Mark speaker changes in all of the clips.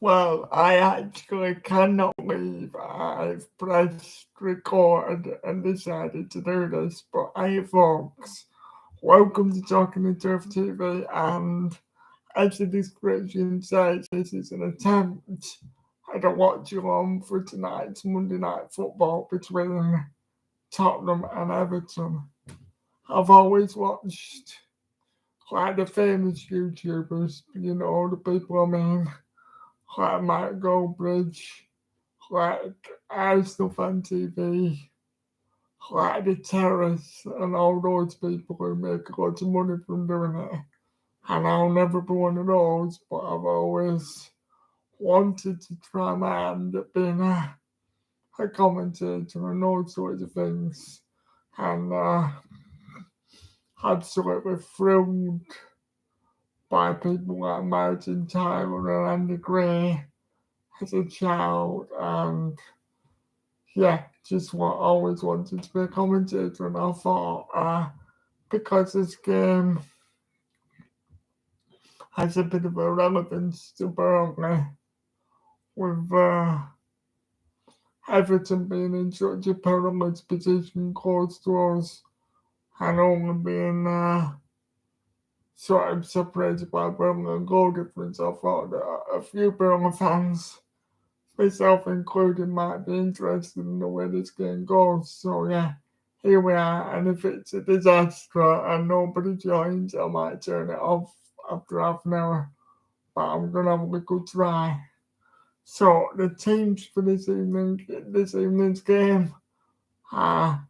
Speaker 1: Well, I actually cannot believe I've pressed record and decided to do this, but hey folks, welcome to Talking the Turf TV, and as the description says, this is an attempt at a watch along for tonight's Monday Night Football between Tottenham and Everton. I've always watched quite the famous YouTubers, the people I mean, like Matt Goldbridge, like Arsenal Fan TV, like The Terrace, and all those people who make lots of money from doing it. And I'll never be one of those, but I've always wanted to try my hand at being a commentator and all sorts of things. And absolutely thrilled by people like Martin Tyler and Andy Gray as a child, and yeah, just always wanted to be a commentator. And I thought, because this game has a bit of a relevance to Burnley, with Everton being in such a perilous position close to us, and only being sort of separated by Burnley and goal difference, I thought that a few Burnley fans, myself included, might be interested in the way this game goes. So yeah, here we are. And if it's a disaster and nobody joins, I might turn it off after half an hour. But I'm gonna have a good try. So the teams for this evening's game are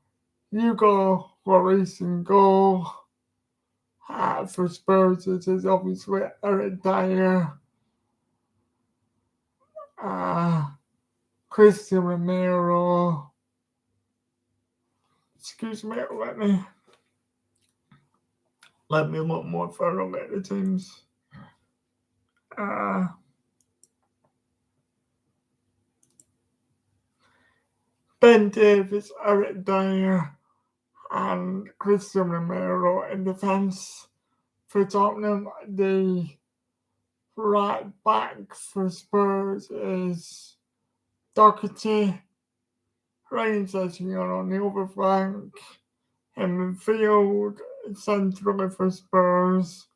Speaker 1: Hugo Lloris in goal. For Spurs, it is obviously Eric Dyer, uh, Christian Romero. Excuse me, let me look more thoroughly at the teams. Uh, Ben Davies, Eric Dyer, and Christian Romero in defence. For Tottenham, the right back for Spurs is Doherty, Ryan Sessegnon on the other flank. In midfield, centrally for Spurs,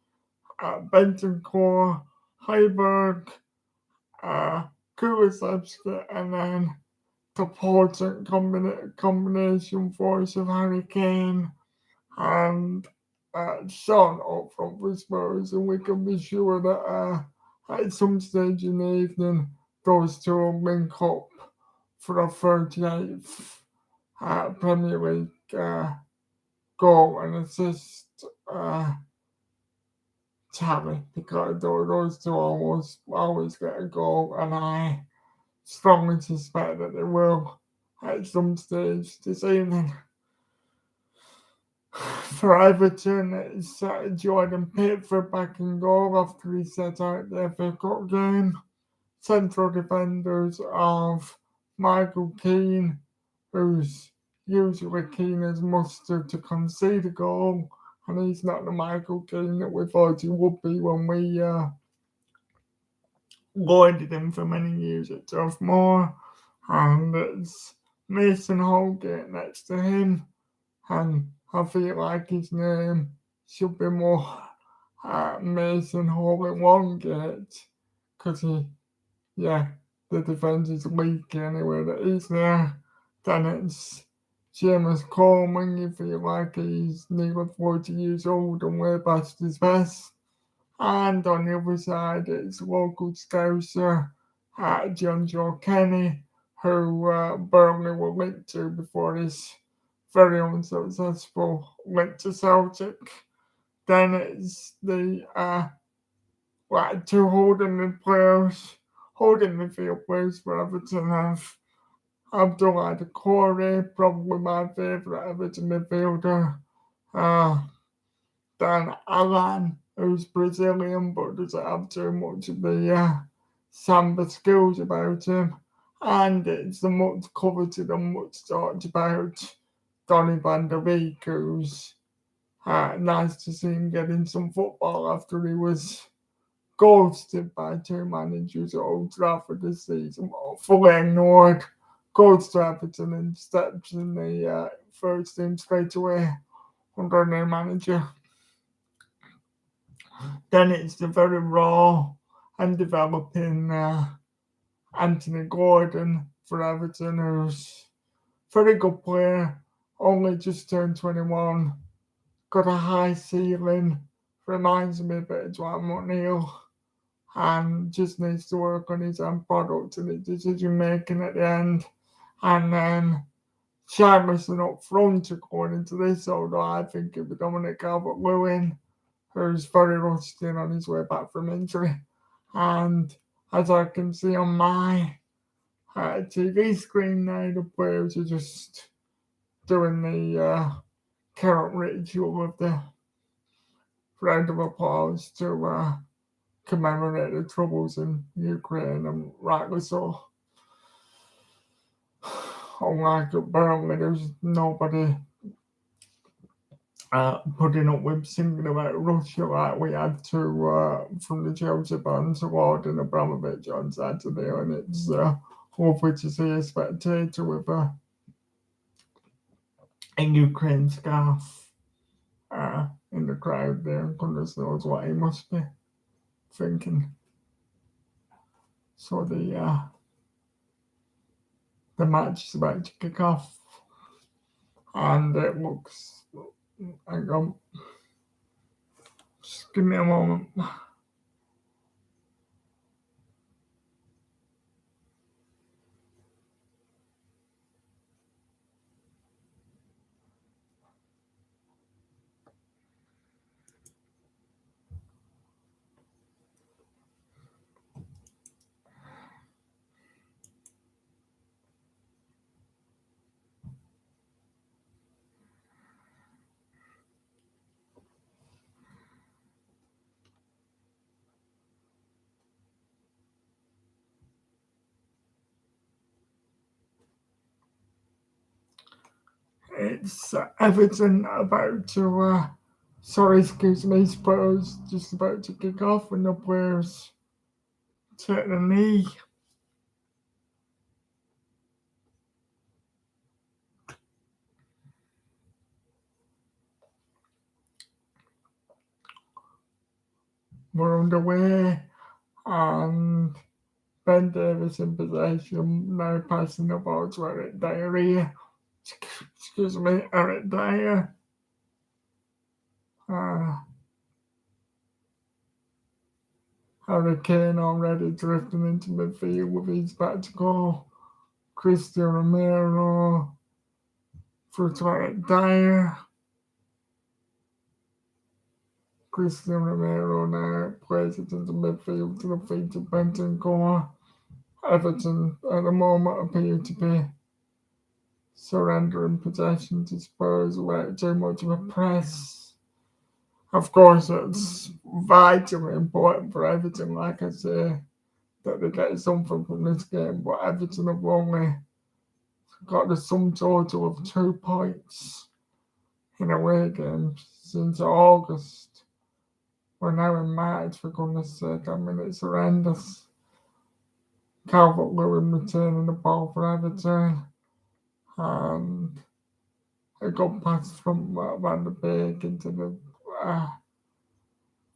Speaker 1: Bentancur, Heiberg, Kulusevski, and then the potent combination force of Harry Kane and Son up front for Spurs, and we can be sure that at some stage in the evening, those two will link up for a 38th Premier League goal and assist tally, because those two always get a goal, and I strongly suspect that they will at some stage this evening. For Everton, it's Jordan Pickford back in goal after he set out the FA Cup game. Central defenders of Michael Keane, who's usually keen as mustard to concede a goal, and he's not the Michael Keane that we thought he would be when we guided him for many years at Turf Moor. And it's Mason Holgate next to him, and I feel like his name should be more Mason Hall in one gate, because the defence is weak anyway that he's there. Then it's Seamus Coleman, you feel like he's nearly 40 years old and way past his best. And on the other side, it's local scouser John Joe Kenny, who Burnley were linked to before his very unsuccessful link to Celtic. Then it's the two holding midfield players for Everton have Abdullah Corey, probably my favourite Everton midfielder. Uh, then Alan, who's Brazilian but doesn't have too much of the samba skills about him. And it's the much coveted and much talked about Donny van der Beek, who's nice to see him getting some football after he was ghosted by two managers at Old Trafford this season, fully ignored, goes to Everton and steps in the first team straight away under a new manager. Then it's the very raw and developing Anthony Gordon for Everton, who's a very good player, only just turned 21, got a high ceiling, reminds me a bit of Dwight McNeil, and just needs to work on his end product and his decision making at the end. And then Charlison up front, according to this, although I think it'll be Dominic Calvert-Lewin, who's very rusty and on his way back from injury. And as I can see on my TV screen now, the players are just doing the current ritual of the round of applause to commemorate the troubles in Ukraine, and rightly so. Unlike at Burnley, there's nobody putting up with singing about Russia like we had to from the Chelsea fans awarding Abramovich on Saturday, and it's lovely to see a spectator with a Ukraine scarf in the crowd there, and goodness knows what he must be thinking. So the match is about to kick off, and it looks. Hang on. Just give me a moment. It's Everton about to, excuse me, Spurs just about to kick off when the players take the knee. We're underway, and Ben Davies in possession, now passing the ball to Eric Dyer here. Excuse me, Eric Dyer. Harry Kane already drifting into midfield with his back to goal. Christian Romero through to Eric Dyer. Christian Romero now plays it into midfield to the feet of Bentancur. Everton at the moment appear to be surrendering possession to Spurs without too much of a press. Of course, it's vitally important for Everton, like I say, that they get something from this game, but Everton have only got the sum total of 2 points in away games since August. We're now in March, for goodness sake. I mean, it's horrendous. Calvert-Lewin returning the ball for Everton, and it got passed from Van der Beek into the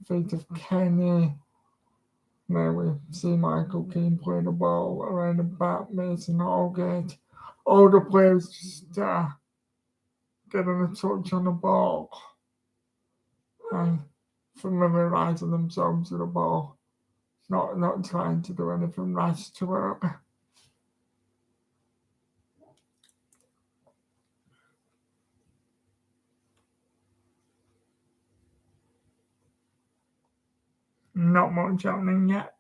Speaker 1: feet of Kenny. Now we see Michael Keane play the ball around the back, Mason Holgate. All the players just getting a touch on the ball and familiarising themselves with the ball, not trying to do anything rash to early. Not much happening yet.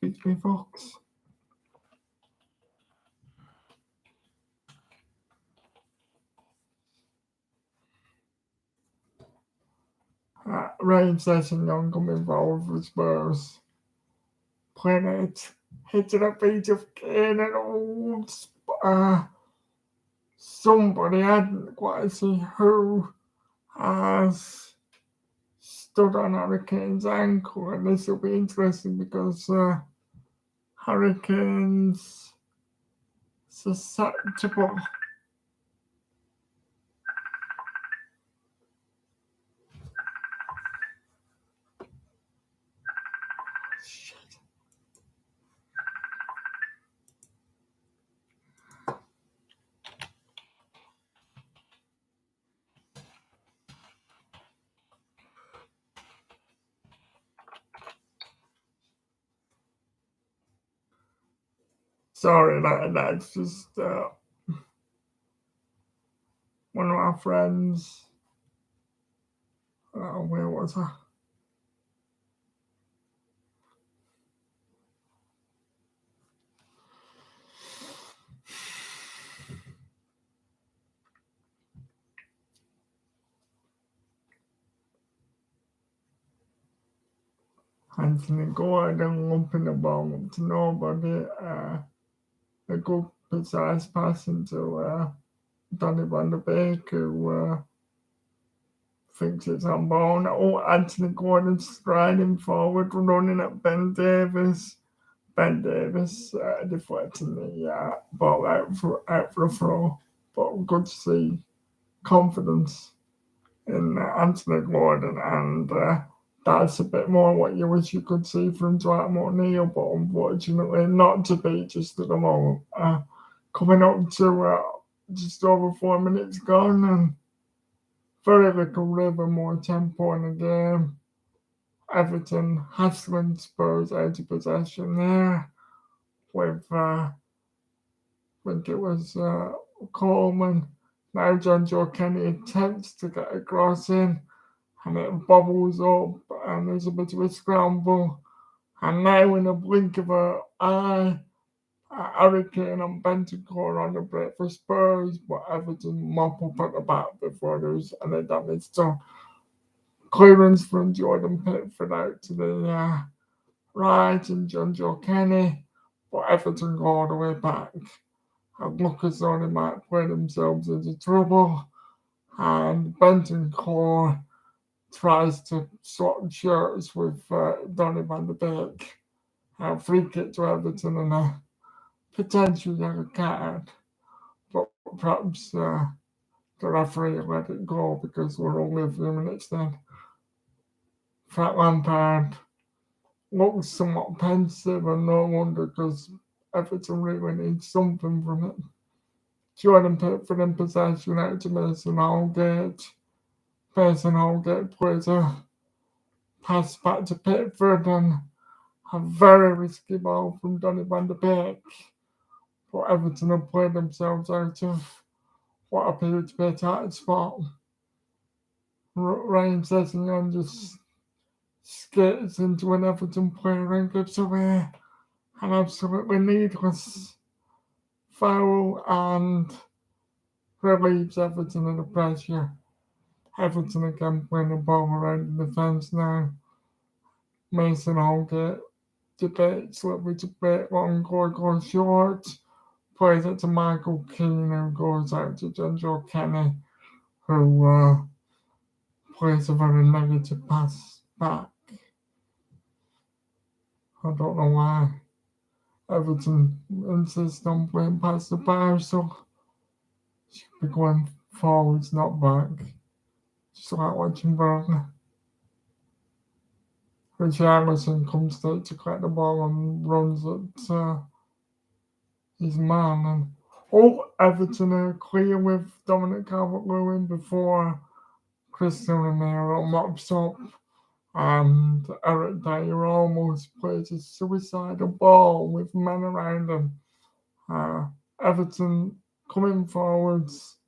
Speaker 1: Excuse me, folks. Ryan Sessegnon coming forward for Spurs. Playing it, hitting a beat of Kane and somebody, I didn't quite see who, has stood on Harry Kane's ankle, and this will be interesting because Harry Kane's susceptible. Sorry, that's just one of our friends. Where was I? Anthony Gordon lumping the ball up to nobody. A good precise pass into Donny van der Beek, who thinks it's on ball. Oh, Anthony Gordon striding forward, running at Ben Davis. Ben Davis deflecting the ball out for a throw. But good to see confidence in Anthony Gordon, and that's a bit more what you wish you could see from Dwight O'Neil, but unfortunately not to be just at the moment. Coming up to just over 4 minutes gone, and very little rhythm or tempo in the game. Everton hassling Spurs out of possession there with, I think it was Coleman. Now John Joe Kenny attempts to get a cross in, and it bobbles up, and there's a bit of a scramble. And now, in a blink of an eye, Harry Kane and Bentancur on the break for Spurs, but Everton mop up at the back before there's any damage. So, clearance from Jordan Pickford out to the right, and John Joe Kenny, but Everton go all the way back. And look as though they might play themselves into trouble. And Bentancur tries to swap shirts with Donny van der Beek. A free kick to Everton and a potential yellow card. But perhaps the referee let it go because we're only a few minutes then. Frank Lampard looks somewhat pensive, and no wonder because Everton really needs something from it. Jordan Pickford in possession out to Mason Holgate. Mason Holgate plays a pass back to Pickford, and a very risky ball from Donny van der Beek. But Everton have played themselves out of what appeared to be a tight spot. Ryan Sessegnon just skates into an Everton player and gives away an absolutely needless foul and relieves Everton of the pressure. Everton again playing the ball around the defence now. Mason Holgate debates whether to play it long or go short. Plays it to Michael Keane, who goes out to John Joe Kenny, who plays a very negative pass back. I don't know why Everton insist on playing past the bar, so should be going forwards, not back. Just like watching Burnley. Richarlison comes straight to collect the ball and runs at his man. And Everton are clear with Dominic Calvert-Lewin before Christian Romero mops up, and Eric Dyer almost plays a suicidal ball with men around him. Everton coming forwards,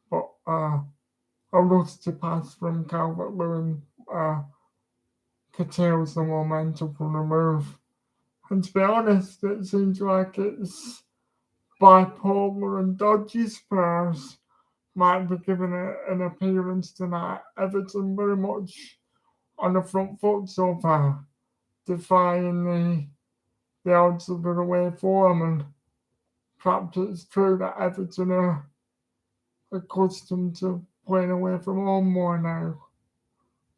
Speaker 1: but a rusty pass from Calvert-Lewin curtails the momentum from the move. And to be honest, it seems like it's bipolar and dodgy Spurs might be given an appearance tonight. Everton very much on the front foot so far, defying the odds of the away form. And perhaps it's true that Everton are accustomed to playing away from home more now,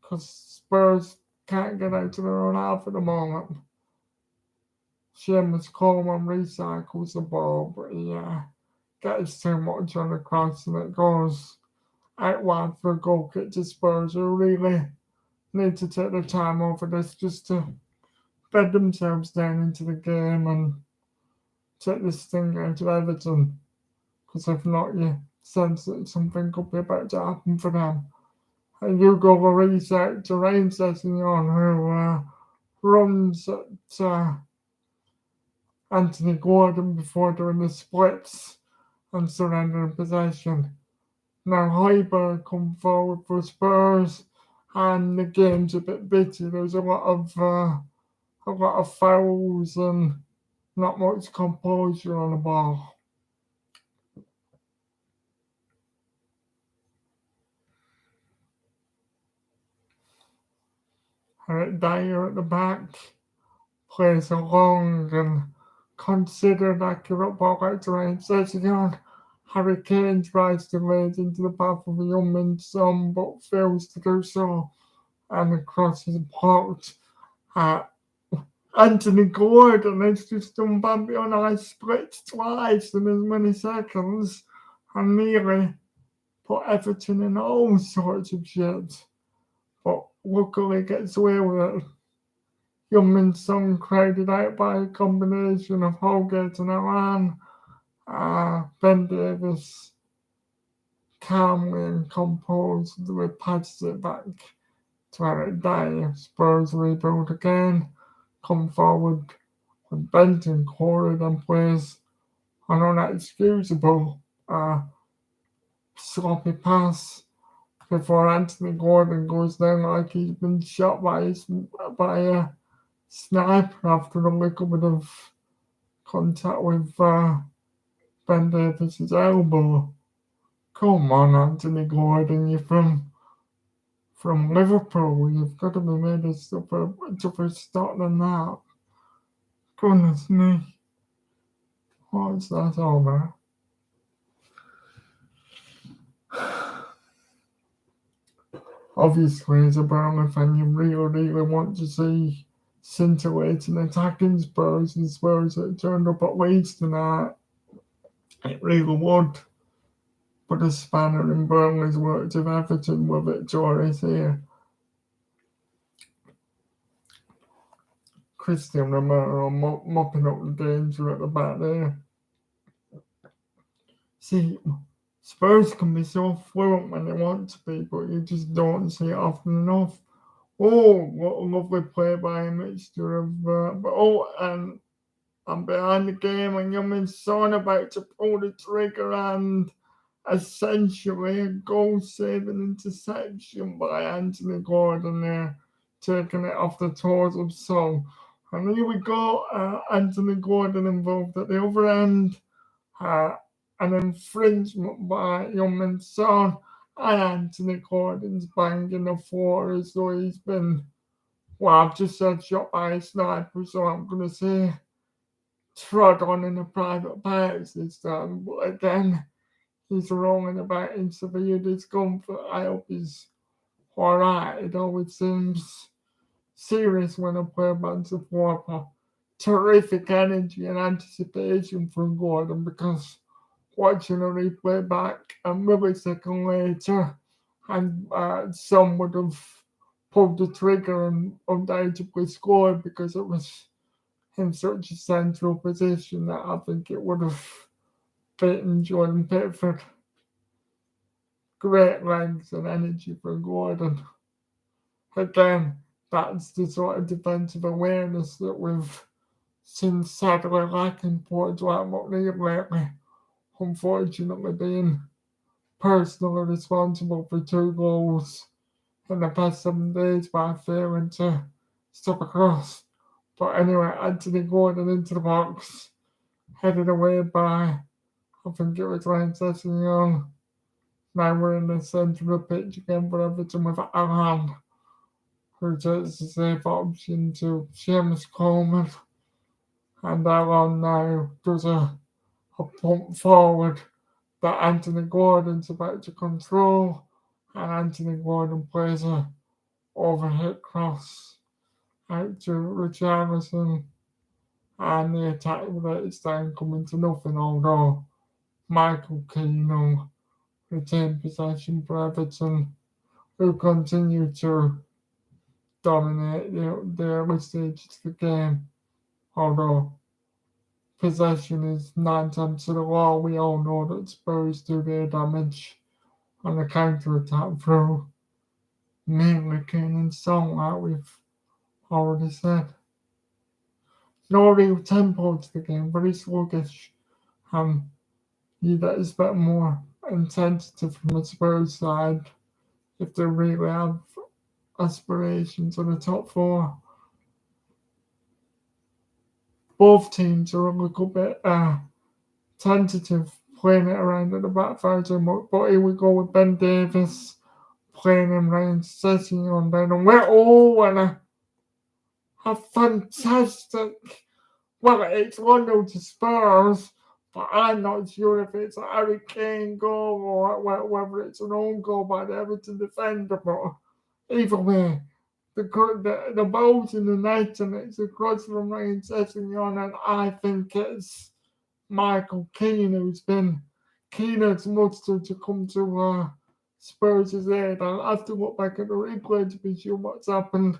Speaker 1: because Spurs can't get out to their own half at the moment. Seamus Coleman recycles the ball, but he gets too much on the cross and it goes out wide for a goal kick to Spurs, who really need to take their time over this just to bed themselves down into the game and take this thing out of Everton. Because if not, you sense that something could be about to happen for them. And Hugo Lloris out to Rain Sessegnon, who runs at Anthony Gordon before doing the splits and surrendering possession. Now Hyber come forward for Spurs, and the game's a bit bitty. There's a lot of fouls and not much composure on the ball. Eric Dyer at the back plays a long and considered accurate ball out to Ryan Sessegnon. Harry Kane tries to lead into the path of Heung-min Son but fails to do so, and the cross is blocked. Anthony Gordon has just done Bambi on ice splits twice in as many seconds and nearly put Everton in all sorts of shit. But luckily gets away with it. Heung-min Son crowded out by a combination of Holgate and Aran. Ben Davis calmly and composedly passes it back to Eric Dyer. Spurs rebuild again, come forward with Benton Corey, then plays an unexcusable sloppy pass before Anthony Gordon goes down like he's been shot by a sniper after a little bit of contact with Ben Davis's elbow. Come on, Anthony Gordon, you're from Liverpool. You've got to be made of tougher stock than that. Goodness me. What's that all about? Obviously, as a Burnley fan, you really want to see scintillating attacking Spurs and Spurs that turned up at Leeds tonight. It really would put a spanner in Burnley's works if Everton were victorious here. Christian Romero mopping up the danger at the back there. See, Spurs can be so fluent when they want to be, but you just don't see it often enough. Oh, what a lovely play by a mixture of... and I'm behind the game and Heung-min Son about to pull the trigger and essentially a goal-saving interception by Anthony Gordon there, taking it off the toes of Son. And here we go, Anthony Gordon involved at the other end. An infringement by Heung-min Son, and Anthony Gordon's banging the floor as though he's been, I've just said shot by a sniper, so I'm going to say trod on in a private parts this time. But again, he's wrong about in severe discomfort. I hope he's alright. It always seems serious when a player bans the floor. Terrific energy and anticipation from Gordon, because watching a replay back a millisecond later, and some would have pulled the trigger and undoubtedly scored because it was in such a central position that I think it would have beaten Jordan Pickford. Great legs and energy for Gordon. Again, that's the sort of defensive awareness that we've seen sadly lacking for Dwight McNeil lately. Unfortunately, being personally responsible for 2 goals in the past 7 days by failing to stop a cross. But anyway, Anthony Gordon into the box, headed away by, I think it was Ryan Sessegnon. Now we're in the centre of the pitch again for Everton with Alan. who takes the safe option to James Coleman, and Alon now does a pump forward that Anthony Gordon's about to control, and Anthony Gordon plays a overhead cross out to Richarlison, and the attack rates down coming to nothing, although Michael Keane retained possession for Everton, who continue to dominate the early stages of the game, although possession is 9 times to the law. We all know that Spurs do their damage on the counter attack through mainly Kane and Son, like we've already said. No real tempo to the game, very sluggish. You'd expect more intensity from the Spurs side if they really have aspirations on the top four. Both teams are a little bit tentative, playing it around at the back far too much. But here we go with Ben Davies playing him round, setting on down, and we're and a fantastic. Well, it's 1-0 to Spurs, but I'm not sure if it's a Harry Kane goal or whether it's an own goal by the Everton defender. But either way, the ball's in the net and it's a cross from Ryan Sessegnon, and I think it's Michael Keane who's been keen as mustard to come to Spurs' aid. I'll have to look back at the replay to be sure what's happened,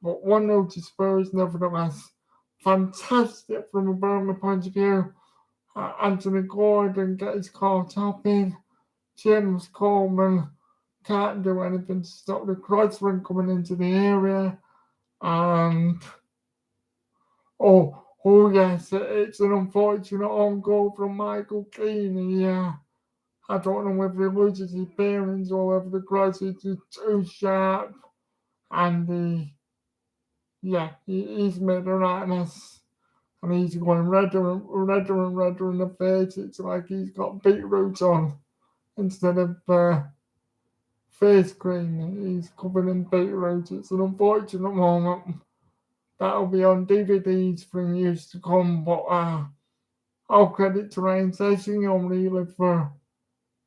Speaker 1: but 1-0 to Spurs nevertheless. Fantastic from a Burnley point of view. Anthony Gordon gets caught up in. James Coleman can't do anything to stop the cross from coming into the area. And yes, it's an unfortunate own goal from Michael Keane. Yeah, I don't know whether he loses his bearings or whether the cross is just too sharp. And he's made a right mess. And he's going redder and redder in the face. It's like he's got beetroot on instead of face cream. He's covered in beetroot. It's an unfortunate moment. That'll be on DVDs for years to come. But all credit to Ryan Sessegnon really for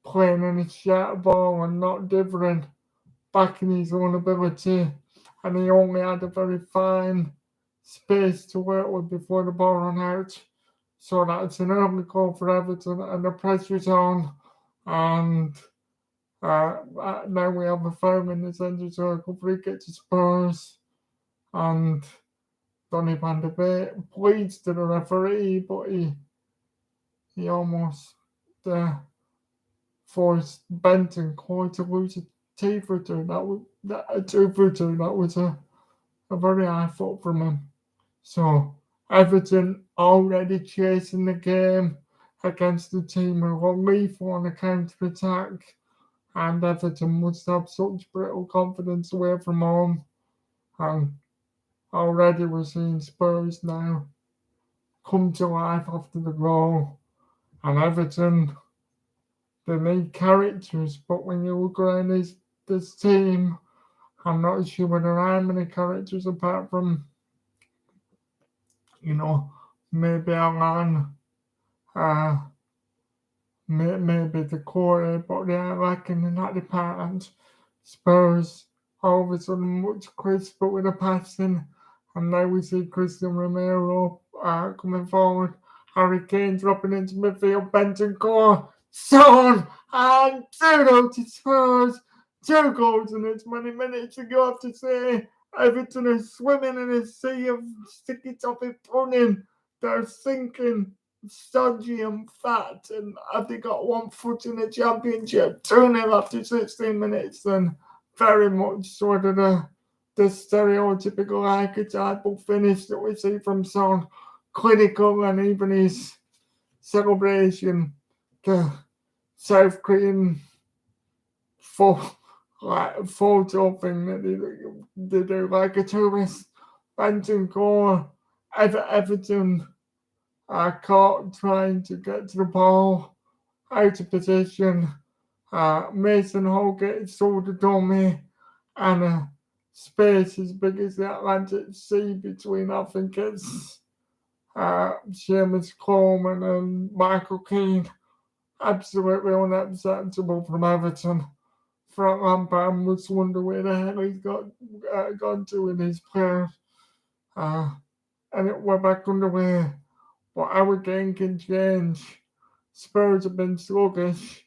Speaker 1: playing in his shat ball and not differing, backing his own ability. And he only had a very fine space to work with before the ball ran out. So that's an early goal for Everton, and the pressure's on. And now we have a foul in the centre circle, free kick to Spurs. And Donny van de Beek pleads to the referee, but he almost forced Bentancur to lose a tooth or two. That was a very high foot from him. So Everton already chasing the game against the team who are lethal on a counter attack, and Everton must have such brittle confidence away from home. And already we're seeing Spurs now come to life after the goal. And Everton, they need characters, but when you look around this team, I'm not sure there are many characters apart from, maybe Alan, maybe the core, but they are lacking in that department. Spurs all of a sudden much crisper with the passing, and now we see Christian Romero coming forward. Harry Kane dropping into midfield, Bentancur, Son, and 2-0 to Spurs. 2 goals in as many minutes ago, I have to say. Everton are swimming in a sea of sticky toffee pudding. They're sinking stodgy and fat, and have they got one foot in the championship? 2-0 after 16 minutes, and very much sort of the stereotypical archetypal finish that we see from Son. Clinical, and even his celebration, the South Korean photo thing that they do like a tourist. Bentancur, Everton are caught trying to get to the ball, out of position. Mason Hall gets through the dummy, and space as big as the Atlantic Sea between, I think it's Seamus Coleman and Michael Keane. Absolutely unacceptable from Everton. Frank Lampard must wonder where the hell he's gone to in his players. And we're back underway. But our game can change. Spurs have been sluggish,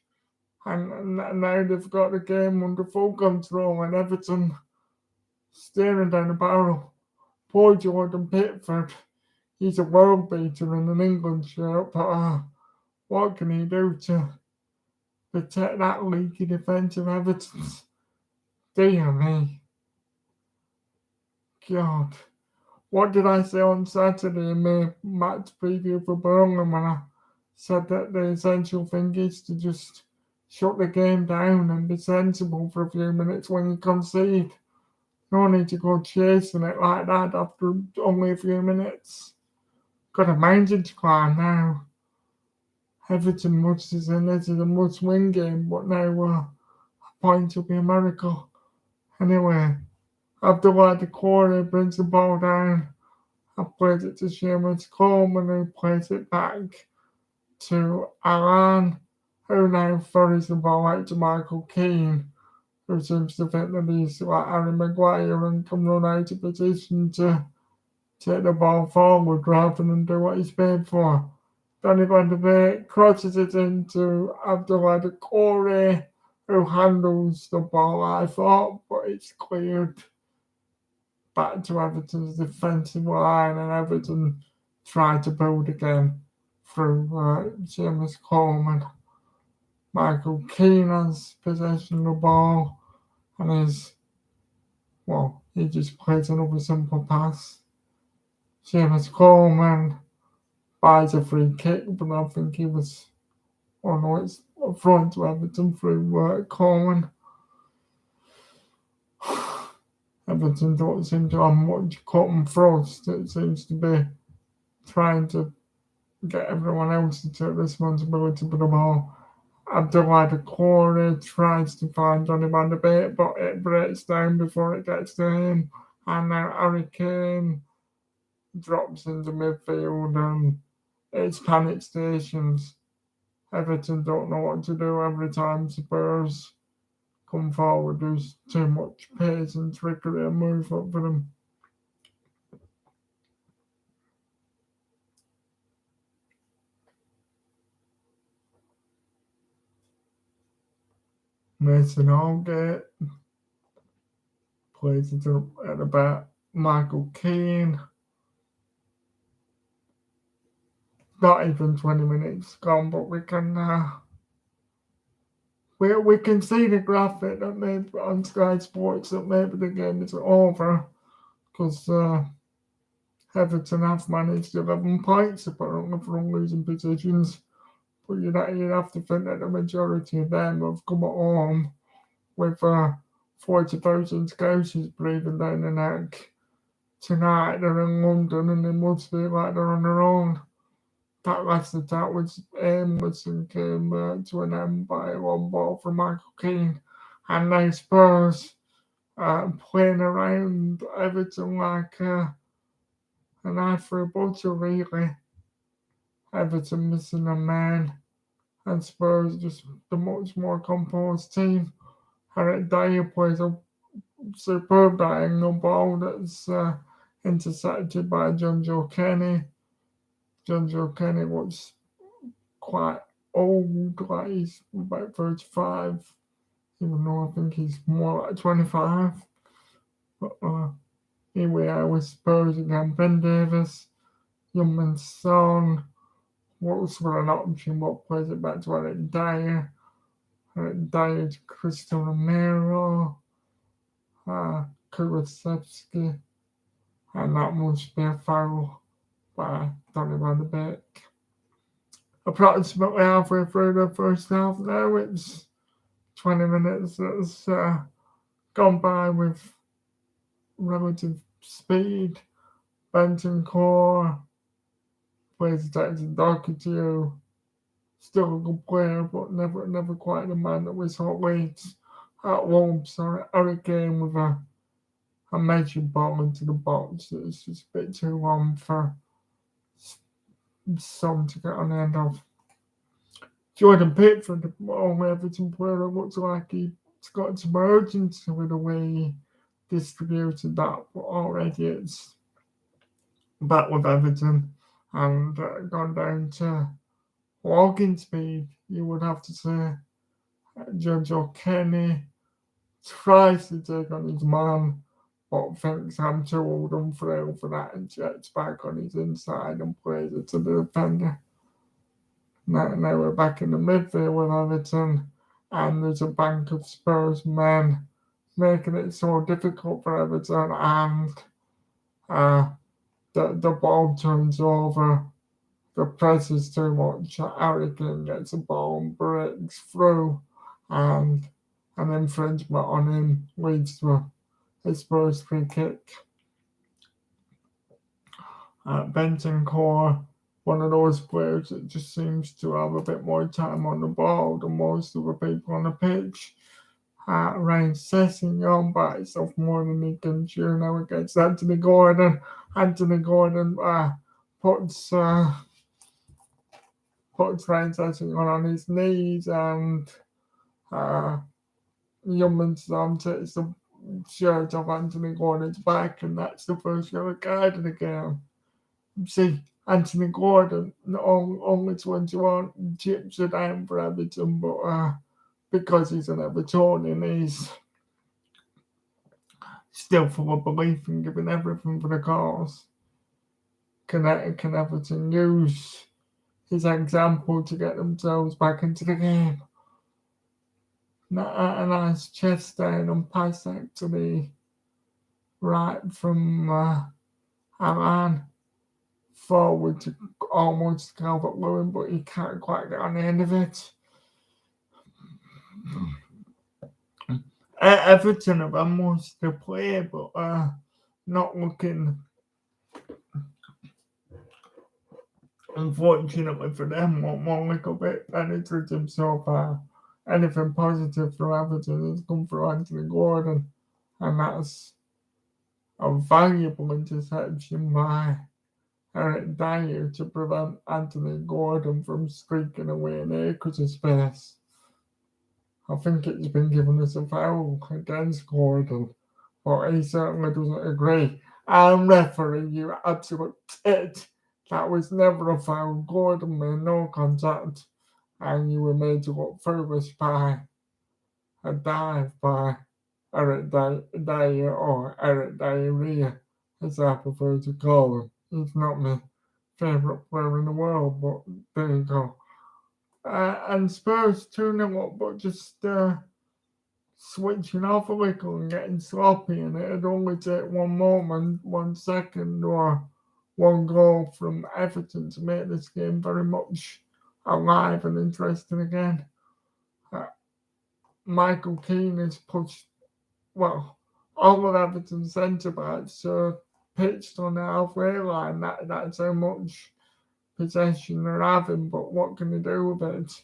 Speaker 1: and now they've got the game under full control, and Everton staring down the barrel. Poor Jordan Pickford. He's a world beater in an England shirt, but what can he do to protect that leaky defence of Everton's? Dear me. God. What did I say on Saturday in my match preview for Burnley when I said that the essential thing is to just shut the game down and be sensible for a few minutes when you concede? No need to go chasing it like that after only a few minutes. Got a mountain to climb now. Everton much is in this is a must-win game, but now a point will be a miracle. Anyway, Abdullah Decore brings the ball down. I plays it to Seamus Coleman, who plays it back to Alan, who now throws the ball out to Michael Keane, who seems to think that he's like Harry Maguire and can run out of position to take the ball forward rather than do what he's paid for. Donny van de Beek crosses it into Abdullah Decore, who handles the ball, I thought, but it's cleared back to Everton's defensive line, and Everton tried to build again through Seamus Coleman. Michael Keane has possession of the ball, and he just plays another simple pass. Seamus Coleman buys a free kick, but I think he was, it's a front to Everton through Coleman. Everton don't seem to have much cut and thrust. It seems to be trying to get everyone else to take responsibility for the ball. Abdullah Decore tries to find Donny van de Beek, but it breaks down before it gets to him. And now Harry Kane drops into midfield, and it's panic stations. Everton don't know what to do every time Spurs come forward. There's too much pace and trickery and move up for them. Mason Holgate plays it at about Michael Keane. Not even 20 minutes gone, but we can see the graphic that maybe on Sky Sports that maybe the game is over, because Everton have managed 11 points apparently from losing positions. But you'd have to think that the majority of them have come at home with 40,000 Scousers breathing down their neck. Tonight they're in London and they must feel like they're on their own. That last attack was aimless and came to an end by a long ball from Michael Keane. And now Spurs playing around Everton like an eye for a butcher, really. Everton missing a man, and Spurs just the much more composed team. Eric Dyer plays a superb diagonal ball that's intercepted by John Joe Kenny. John Joe Kenny was quite old, like he's about 35, even though I think he's more like 25. But here we are with Spurs again. Ben Davis, Youngman Son, Wolves were an option, but plays it back to Eric Dyer. Eric Dyer to Cristiano Romero, Kulusevski, and that must be a foul by Donny van de Beek. Approximately halfway through the first half now, it's 20 minutes that's gone by with relative speed. Bentancur plays attack to Doherty, still a good player, but never quite the man that we saw Leeds at Wolves. Harry Kane with a a measured ball into the box that's just a bit too long for some to get on the end of. Jordan Pickford, the Everton player, looks like he's got some urgency with the way he distributed that, but already it's back with Everton and gone down to walking speed, you would have to say. Jojo Kenny tries to take on his man, but thinks I'm too old and frail for that and jets back on his inside and plays it to the defender. Now we're back in the midfield with Everton, and there's a bank of Spurs men making it so difficult for Everton, and the ball turns over. The press is too much. Harry Kane gets a ball and breaks through, and an infringement on him leads to a Spurs free kick. Bentancur, one of those players that just seems to have a bit more time on the ball than most of the people on the pitch. Ryan Sessegnon by himself more than he can cheer now against Anthony Gordon. Anthony Gordon puts Ryan Sessegnon on his knees, and Youngman takes the shirt off Anthony Gordon's back, and that's the first yellow card of the game. See, Anthony Gordon, only 21, chips are down for Everton, but because he's an Evertonian, he's still full of belief and giving everything for the cause. Can Everton use his example to get themselves back into the game? A nice chest down and pass out to the right from Alan forward to almost Calvert-Lewin, but he can't quite get on the end of it. Everton have almost to play, but not looking, unfortunately for them, one little bit penetrative so far. Anything positive for Everton has come from Anthony Gordon, and that's a valuable interception by Eric Dyer to prevent Anthony Gordon from streaking away in acres of space. I think it's been given us a foul against Gordon, but he certainly doesn't agree. I'm referee, you absolute tit. That was never a foul. Gordon made no contact, and you were made to look foolish by a dive by Eric Dyer, or Eric Diarrhea, as I prefer to call him. He's not my favourite player in the world, but there you go. And Spurs 2-0 up, but just switching off a little and getting sloppy, and it'd only take one moment, 1 second, or one goal from Everton to make this game very much alive and interesting again. Michael Keane has pushed, well, all of Everton's centre-backs are pitched on the halfway line. That's how much possession they're having, but what can they do with it?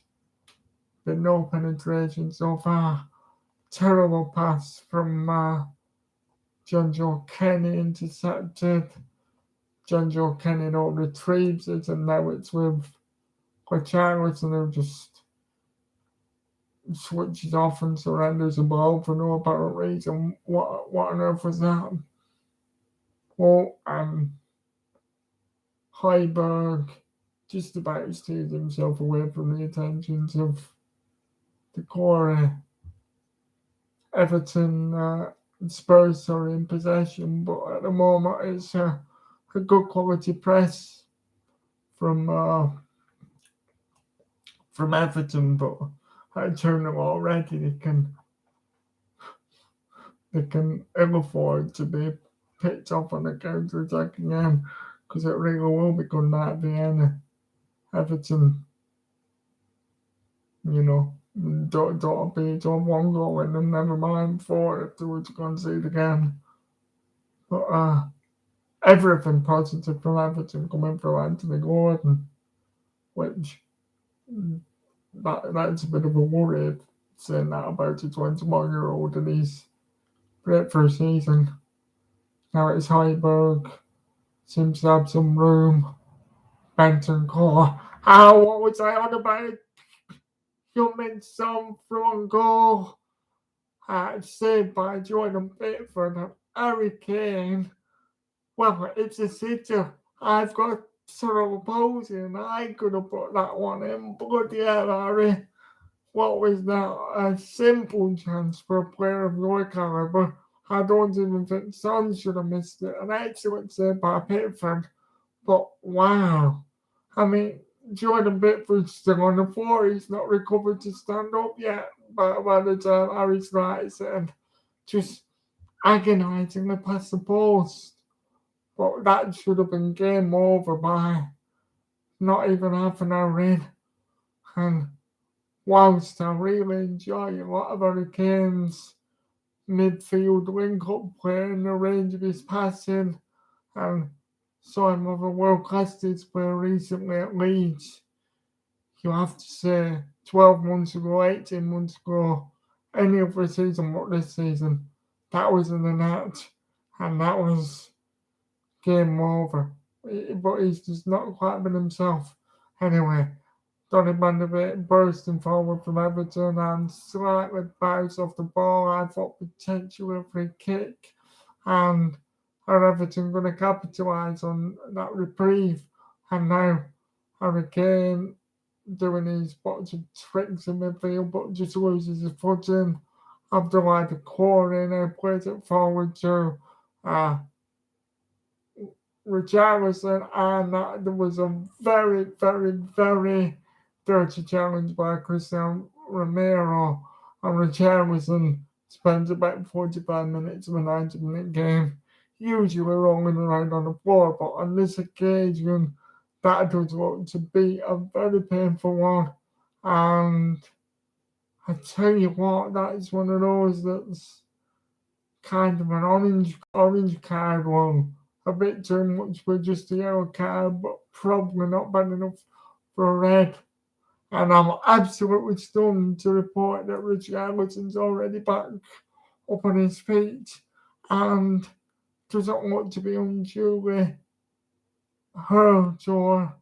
Speaker 1: There's no penetration so far. Terrible pass from Jojo Kenny intercepted. Jojo Kenny though retrieves it, and now it's with WATCHALONG, who just switches off and surrenders the ball for no apparent reason. What on earth was that? Well, Heiberg just about steers himself away from the attentions of the core Everton Spurs are in possession, but at the moment it's a good quality press from Everton, but at Tottenham already they can ill afford to be picked up on a counter attack again, because it really will be good at the end. Everton, don't beat on one goal and then never mind 4 if they were to concede again. But everything positive from Everton coming from Anthony Gordon, which that's a bit of a worry, saying that about a 21-year-old and he's great for a season. Now it's Heiberg. Seems to have some room. Benton Core. Oh, what was I on about? Human some from goal. Saved by Jordan Pickford and Harry Kane. Well, it's a sitter. I've got cerebral palsy and I could have put that one in. Bloody hell, Harry. What was that? A simple chance for a player of your calibre. I don't even think Son should have missed it. An excellent save by Pickford. But wow. I mean, Jordan Pickford's still on the floor. He's not recovered to stand up yet. But by the time Harry's right and just agonisingly past the post. But that should have been game over by not even half an hour in. And whilst I really enjoy a lot of Hurricanes midfield link-up play and the range of his passing, and saw him of a world-class display recently at Leeds, you have to say 12 months ago, 18 months ago, any other season but this season, that was in the net, and that was game over. But he's just not quite been himself. Anyway, Donny van de Beek bursting forward from Everton and slightly bounced off the ball. I thought potentially a free kick. And are Everton going to capitalise on that reprieve? And now Harry Kane doing his bunch of tricks in midfield, but just loses his footing. Abdullah the corner plays it forward to Richarlison, and there was a very, very, very dirty challenge by Cristiano Romero, and Richarlison spends about 45 minutes of a 90-minute game, usually rolling around on the floor, but on this occasion, that does look to be a very painful one, and I tell you what, that's one of those that's kind of an orange card one. A bit too much for just a yellow card, but probably not bad enough for a red. And I'm absolutely stunned to report that Richarlison's already back up on his feet and doesn't want to be unduly hurt or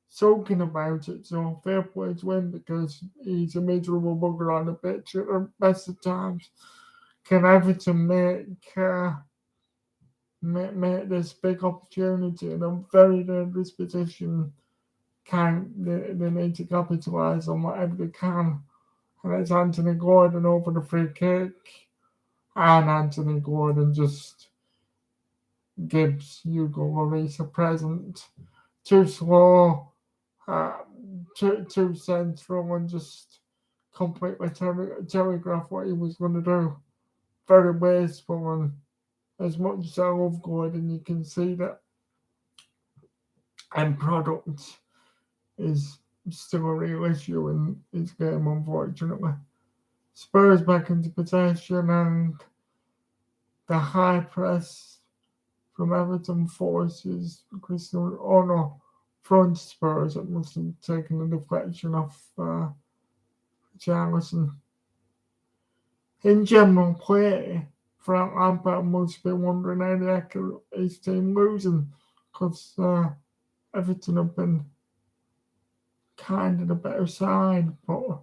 Speaker 1: sulking about it. So fair play to him because he's a miserable bugger on the pitch at the best of times. Can Everton make this big opportunity in a very dangerous position? They need to capitalise on whatever they can. And it's Anthony Gordon over the free kick. And Anthony Gordon just gives Hugo Lloris a present. Too slow, too central, and just completely telegraph what he was going to do. Very wasteful, and as much as I love Gordon, you can see that end product is still a real issue in his game, unfortunately. Spurs back into possession, and the high press from Everton forces front Spurs. It must have taken the deflection off Richarlison. In general play, Frank Lampard must be wondering how the heck his team losing, because Everton have been kind of the better side, but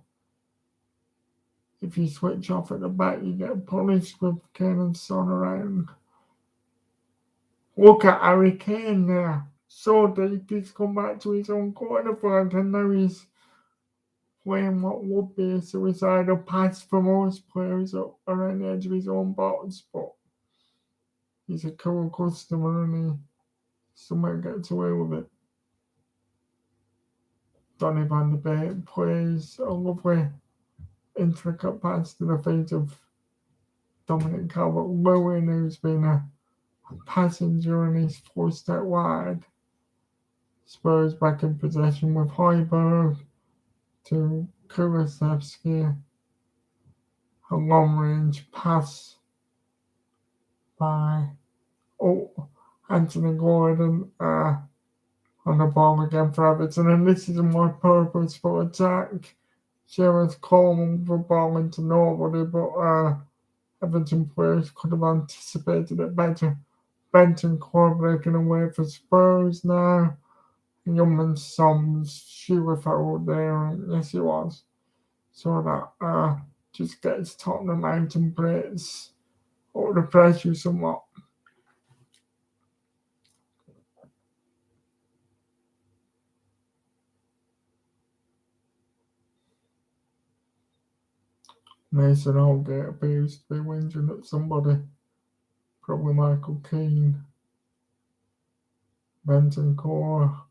Speaker 1: if you switch off at the back, you get punished with Kane and Son around. Look at Harry Kane there. So deep, he's come back to his own corner flag, and now he's playing what would be a suicidal pass for most players around the edge of his own box, but he's a cool customer and he somehow gets away with it. Donny van de Beek plays a lovely intricate pass to the feet of Dominic Calvert-Lewin, who's been a passenger and he's forced out wide. Spurs back in possession with Højbjerg to Kulusevski. A long-range pass by Anthony Gordon on the ball again for Everton, and this is a more purposeful attack. Jared Coleman with the ball into nobody, but Everton players could have anticipated it better. Bentancur breaking away for Spurs now. Youngman's Sons, she was fouled there, and yes, he was. So that just gets Tottenham out and breaks all the pressure somewhat. Mason Holgate appears to be whinging at somebody, probably Michael Keane. Bentancur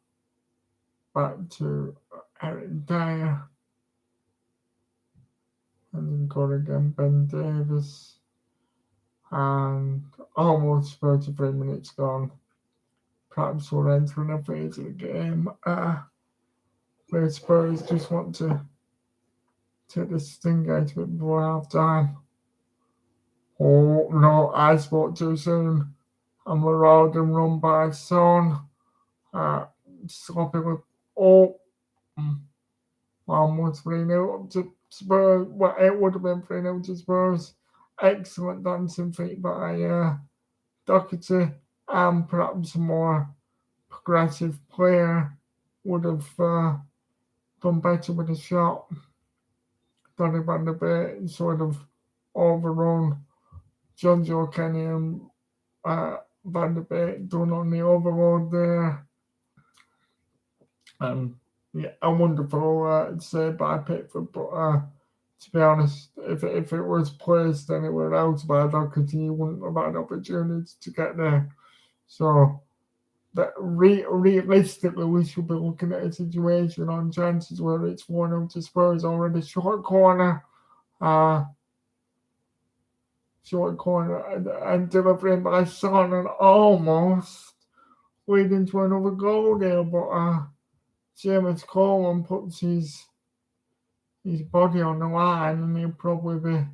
Speaker 1: back to Eric Dyer. Bentancur again, Ben Davis. And almost 33 minutes gone. Perhaps we're entering a phase of the game where Spurs just want to take the sting out of it before half time. Oh no, I spoke too soon. And we're all done run by Son. Sloppy with almost 3-0 up to Spurs. Well, it would have been 3-0 to Spurs. Excellent dancing feet by Doherty, and perhaps a more progressive player would have done better with a shot. Donny van der Beek sort of overrun Jojo Kenny and Van der Beek done on the overload there. Yeah, a wonderful save by Pickford, but to be honest, if it was placed and it were out by Doherty, he wouldn't have had opportunities to get there. So that realistically, we should be looking at a situation on chances where it's 1-0 to Spurs already. Short corner and delivering by Son, and almost leading to another goal there. But James Coleman puts his body on the line, and he'll probably be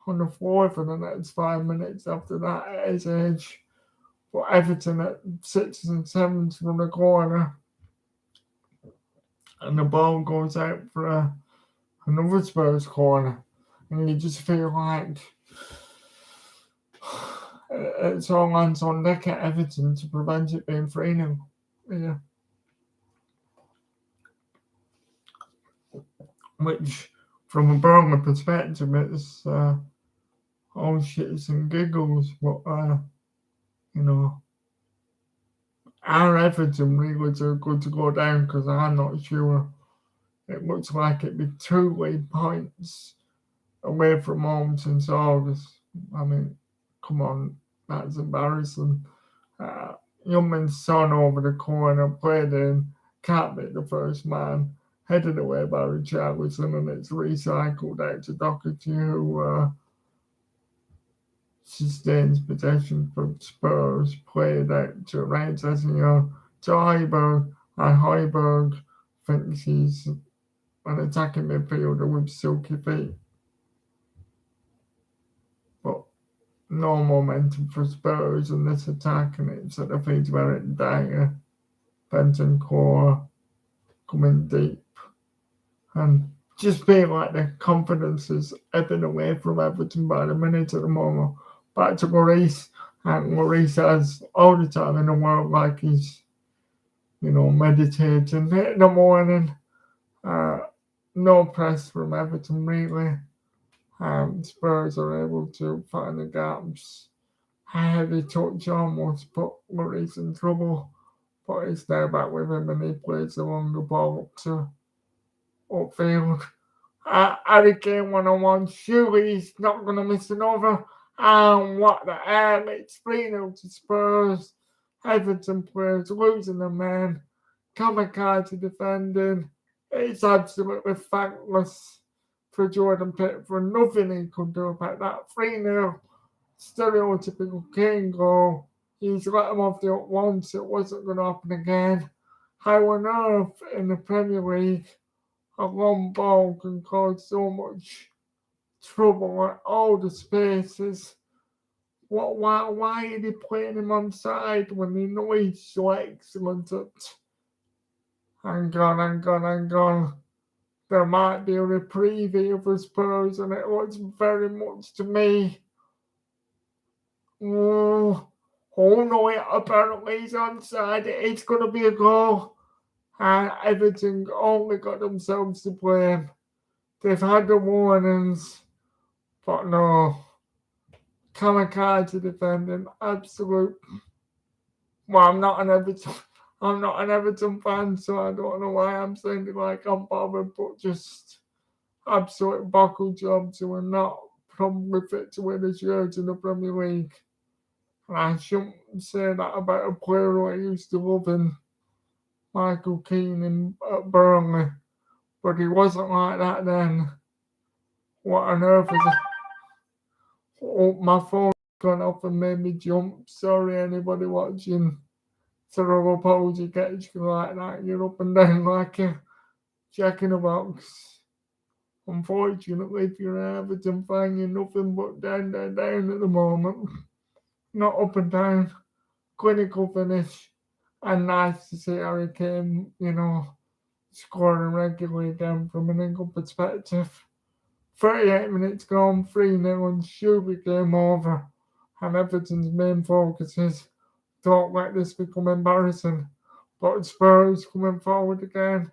Speaker 1: on the floor for the next 5 minutes after that at his age. But Everton at 6th and 7th from the corner, and the ball goes out for another Spurs corner, and you just feel like it's all hands on deck at Everton to prevent it being 3-0. Yeah. Which, from a Burnley perspective, it's all shits and giggles, but our Everton really too good to go down, because I'm not sure. It looks like it'd be 2 league points away from home since August. I mean, come on, that's embarrassing. Youngman's Son over the corner, played in, can't beat the first man, headed away by Richarlison, and it's recycled out to Doherty, who sustains possession from Spurs, played out to right Sessegnon, to Højbjerg, and Højbjerg thinks he's an attacking midfielder with silky feet. But no momentum for Spurs in this attack, and it's at the feet of Eric Dyer. Bentancur coming deep, and just feel like the confidence is ebbing away from Everton by the minute at the moment. Back to REECE, and REECE has all the time in the world, like he's, meditating in the morning. No press from Everton really. Spurs are able to find the gaps. A heavy touch almost put REECE in trouble, but it's now back with him, and he plays along the ball to upfield. Harry Kane 1-on-1. Surely he's not going to miss another. And what the hell? It's 3-0 to Spurs. Everton players losing a man. Kamikaze defending. It's absolutely thankless for Jordan Pickford. Nothing he could do about that. 3-0. Stereotypical Kane goal. He's let him off the up once. It wasn't going to happen again. How on earth in the Premier League a long ball can cause so much trouble at all the spaces? Why are they playing him on side when they know he's so excellent at hang on. There might be a reprieve here for Spurs, and it looks very much to me Oh no, apparently he's onside. It's going to be a goal. And Everton only got themselves to blame. They've had the warnings, but no. Kamikaze defending, absolute. Well, I'm not an Everton fan, so I don't know why I'm saying it like I'm bothered, but just absolute buckle job to not probably fit to win a shirt in the Premier League. And I shouldn't say that about a player who I used to love in Michael Keane at Burnley, but he wasn't like that then. What on earth is it? Oh, my phone's gone off and made me jump. Sorry, anybody watching. Cerebral palsy gets you like that. You're up and down like a jack in a box. Unfortunately, if you're an Everton fan, you're nothing but down, down, down at the moment. Not up and down. Clinical finish. And nice to see Harry Kane, scoring regularly again from an England perspective. 38 minutes gone, 3-0 and surely game over. And Everton's main focus is don't let this become embarrassing. But Spurs coming forward again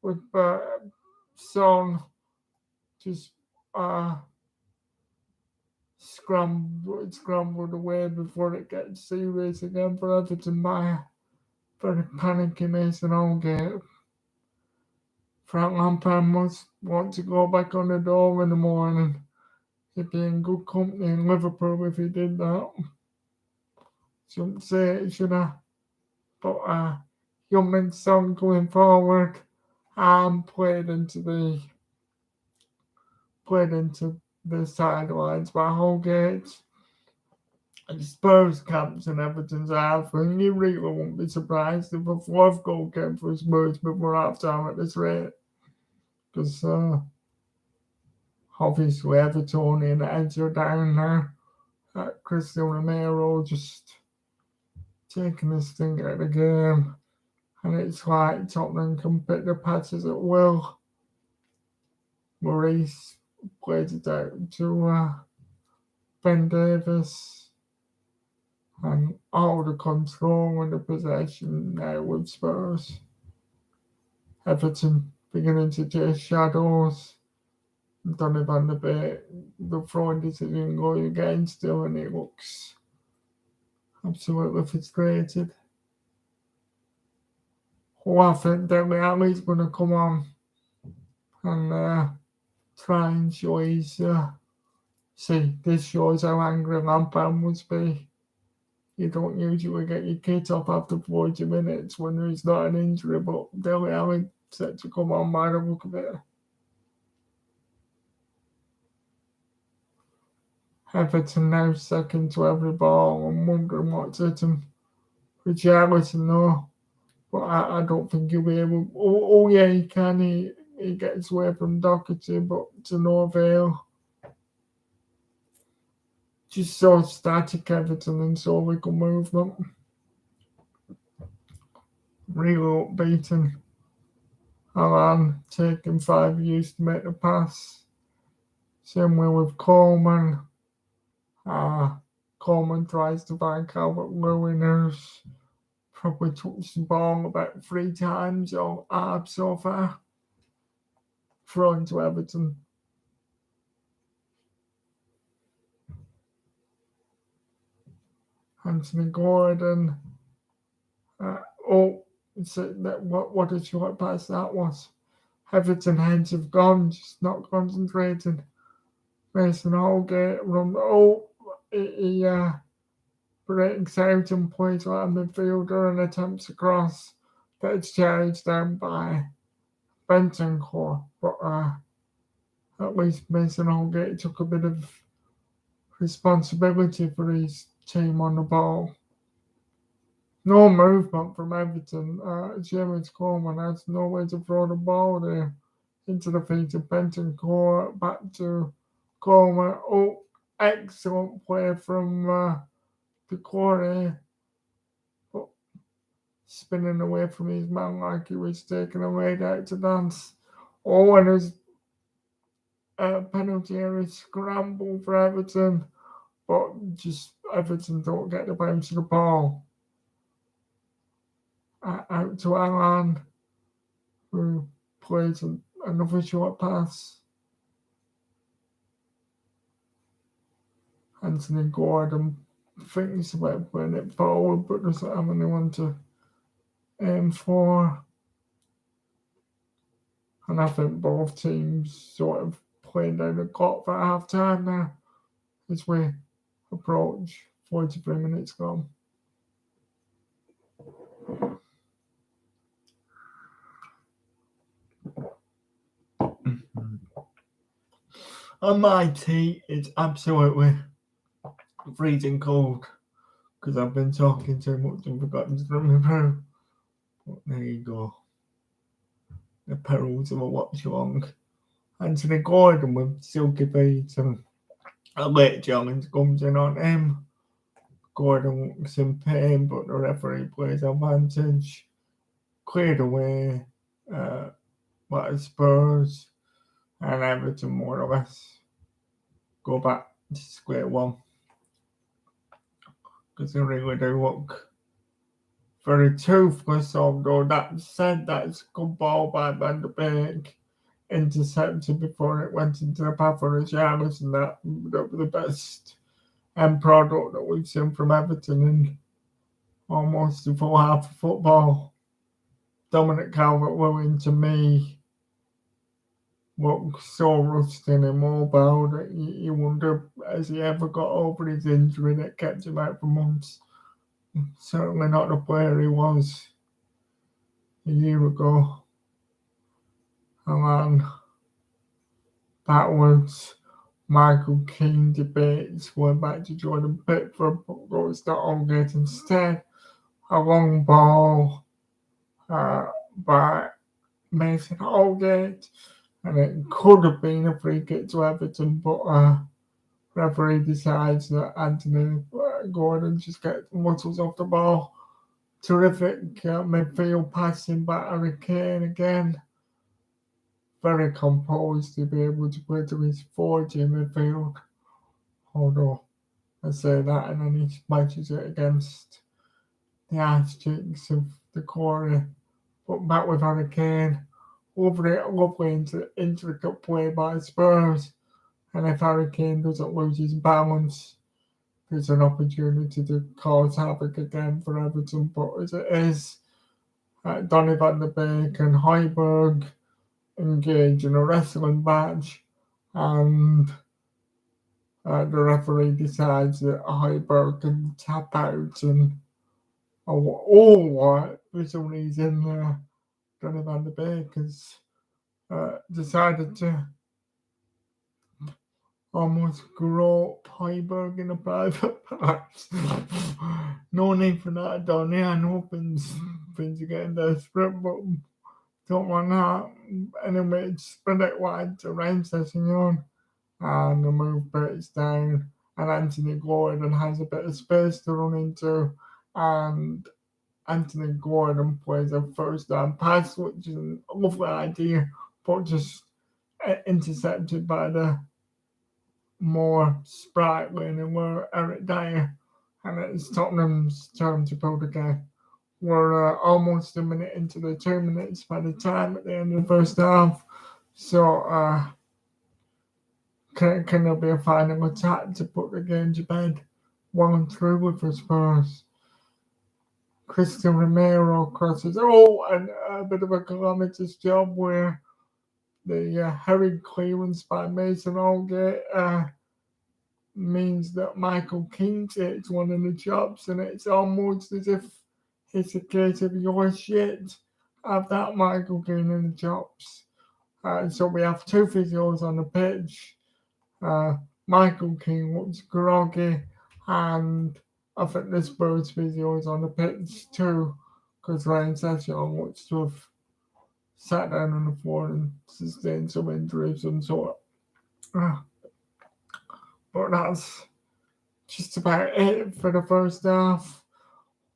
Speaker 1: with Son just scrambled away before it gets serious again for Everton by a very panicky Mason Holgate. Frank Lampard must want to go back on the door in the morning. He'd be in good company in Liverpool if he did that. Shouldn't say it, should I? But Young Son going forward and played into the sidelines by Holgate. And Spurs camps and Everton's half, and you really won't be surprised if a fourth goal came for Spurs before half time at this rate. Because obviously Evertonian heads are down now. Cristian Romero just taking the sting out of the game. And it's like Tottenham can pick the passes at will. REECE played it out to Ben Davis. And all the control and the possession now with Spurs. Everton beginning to chase shadows. Donny van de Beek, the throwing decision going against him, and he looks absolutely frustrated. I think Dele Alli's going to come on and try and show his. This shows how angry Lampard must be. You don't usually get your kit off after 40 minutes when there's not an injury, but Dele Alli set to come on by the look of it. Everton now second to every ball. I'm wondering what's hit him. Richarlison, no. But I don't think he'll be able. Oh yeah, he can. He gets away from Doherty, but to no avail. Just so static Everton and so little movement. Really upbeaten. Alan taking 5 years to make the pass. Same way with Coleman. Coleman tries to find Calvert-Lewin, who's probably touched the ball about 3 times or so far. Thrown to Everton. Anthony Gordon. What a short pass that was. Everton heads have gone, just not concentrating. Mason Holgate run. He breaks out and plays like a midfielder and attempts a cross. Gets charged down by Bentancur. But at least Mason Holgate took a bit of responsibility for his team on the ball. No movement from Everton. James Coleman has no way to throw the ball there into the feet of Bentancur. Back to Coleman. Excellent play from Decore. But spinning away from his man like he was taking a raid out to dance. And his penalty area scramble for Everton. But just Everton don't get the bounce of the ball out to Alan, who plays another short pass. Anthony Gordon thinks about putting it forward, but doesn't have anyone to aim for. And I think both teams sort of playing down the clock for half time now as we approach 43 minutes gone. And my tea is absolutely freezing cold because I've been talking too much and forgotten to drink my brew. But there you go. The perils of a watch along. Anthony Gordon with silky beads and a late challenge comes in on him. Gordon looks in pain, but the referee plays advantage. Cleared away by Spurs, and Everton more or less go back to square one. Because they really do look very toothless, although that said, that's a good ball by Van der Beek. Intercepted before it went into the path of Richarlison, and that was the best end product that we've seen from Everton in almost the full half of football. Dominic Calvert-Lewin, to me, looked so rusty and immobile that you wonder, has he ever got over his injury that kept him out for months? Certainly not the player he was a year ago. And then backwards, Michael Keane debates going back to Jordan Pickford, but goes to Holgate instead. A long ball by Mason Holgate, and it could have been a free kick to Everton, but referee decides that Anthony Gordon just gets muscles off the ball. Terrific midfield passing by Harry Kane again. Very composed to be able to play to his 40 in midfield. Although I say that and then he smashes it against the ass cheeks of the quarry. But back with Harry Kane. Over it, lovely intricate play by Spurs. And if Harry Kane doesn't lose his balance, there's an opportunity to cause havoc again for Everton. But as it is, Donny van der Beek and Højbjerg engage in a wrestling match, and the referee decides that Højbjerg can tap out, and for some reason, Donny van der Beek has decided to almost grope Højbjerg in a private part. No need for that, Donny. I know things are getting desperate, but don't want that. Anyway, it's spread it wide to Reims Sessignon, and the move breaks down, and Anthony Gordon has a bit of space to run into, and Anthony Gordon plays a first down pass, which is a lovely idea, but just intercepted by the more sprightly and were Eric Dyer, and it's Tottenham's turn to build again. We're almost a minute into the 2 minutes by the time at the end of the first half. So, can there be a final attack to put the game to bed? Well and truly for Spurs. Christian Romero crosses. And a bit of a calamitous job where the hurried clearance by Mason Holgate means that Michael Keane takes one of the chops, and it's almost as if it's a case of your shit. Have that Michael Keane in the chops. So we have two physios on the pitch. Michael Keane looks groggy, and I think the Spurs physio is on the pitch too, because Ryan Session looks to have sat down on the floor and sustained some injury of some sort. But that's just about it for the first half.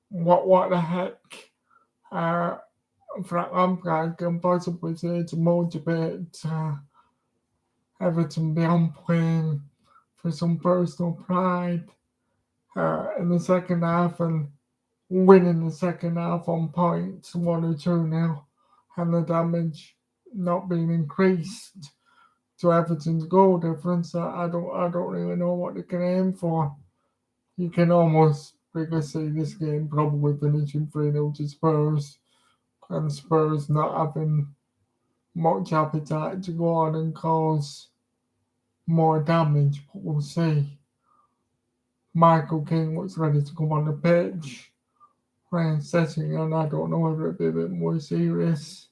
Speaker 1: What the heck? Frank Lampard can possibly say to motivate Everton beyond playing for some personal pride. in the second half and winning the second half on points, 1 or 2-0, and the damage not being increased to Everton's goal difference. I don't really know what they can aim for. You can almost really see this game probably finishing 3-0 to Spurs, and Spurs not having much appetite to go on and cause more damage, but we'll see. Michael King looks ready to come on the pitch. Ryan setting, and I don't know whether it'll be a bit more serious,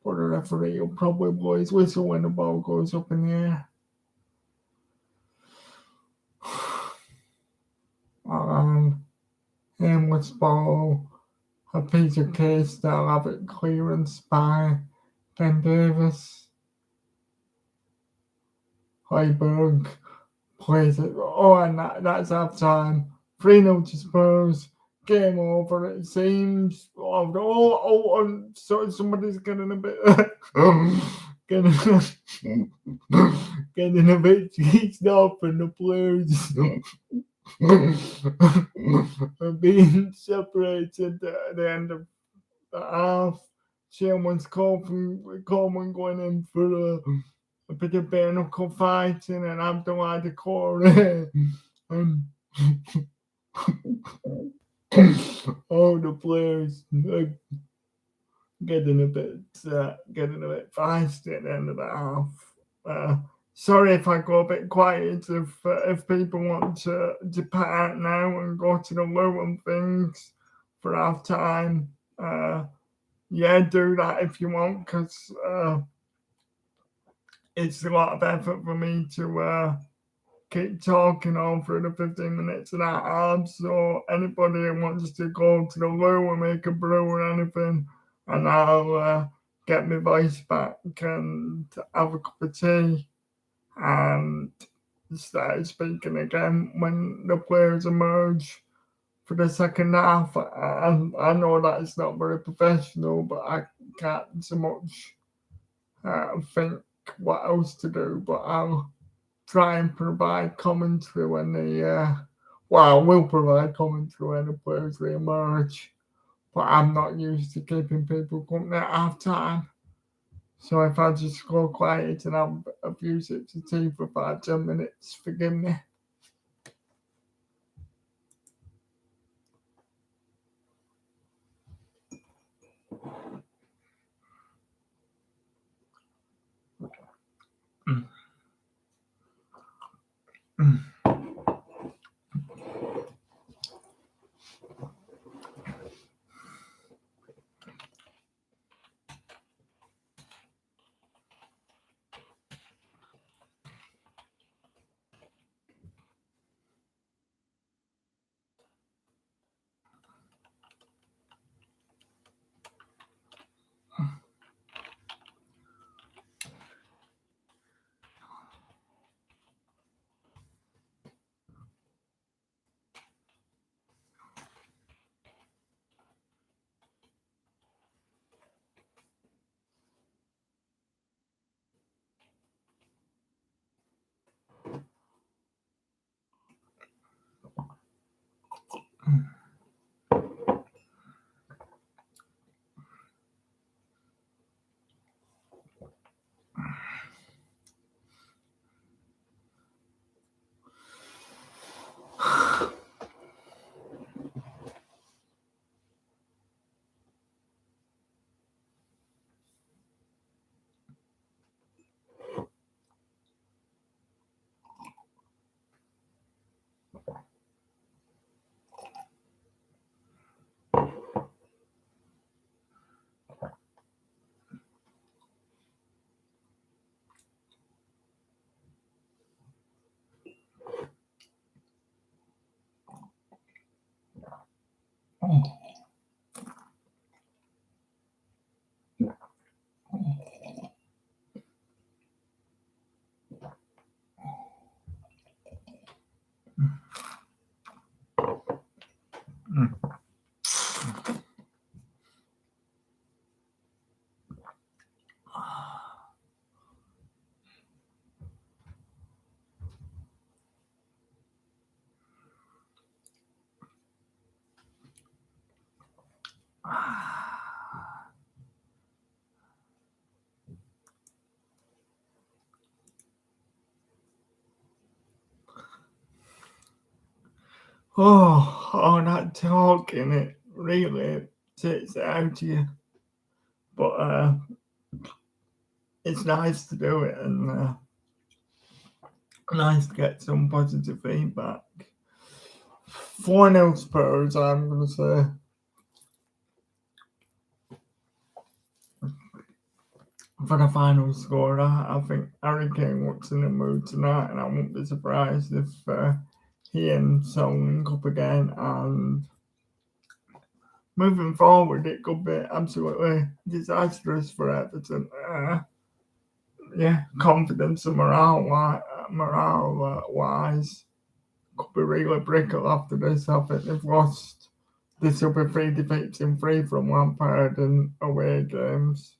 Speaker 1: but the referee will probably blow his whistle when the ball goes up in the air. Aimless ball, a piece of case that'll have it clearance by Ben Davis. Heiberg plays it. Oh, and that's half time. 3-0 to Spurs. Game over, it seems. So somebody's getting a bit. getting a bit cheesed up, and the players are being separated at the end of the half. Someone's Coleman going in for a bit of bare knuckle fighting, and Abdullah Decore and all the players getting a bit feisty at the end of the half. Sorry if I go a bit quiet. If people want to depart now and go to the Luton things for half time, yeah, do that if you want, because it's a lot of effort for me to keep talking over the 15 minutes of that ad. So anybody who wants to go to the loo and make a brew or anything, and I'll get my voice back and have a cup of tea and start speaking again when the players emerge for the second half. I know that it's not very professional, but I can't so much think what else to do, but I'll try and provide commentary when I will provide commentary when the players re-emerge, but I'm not used to keeping people company at half time. So if I just go quiet and have a few sips of tea for 5-10 minutes, forgive me. all that talking, it really takes it out of you. But it's nice to do it and nice to get some positive feedback. 4-0 Spurs, I'm going to say. For the final score, I think Harry Kane looks in the mood tonight, and I wouldn't be surprised if he and Son link up again. And moving forward, it could be absolutely disastrous for Everton. Confidence and morale-wise, could be really brittle after this. I think they've lost. This will be 3 defeats in 3 from Lampard and away games.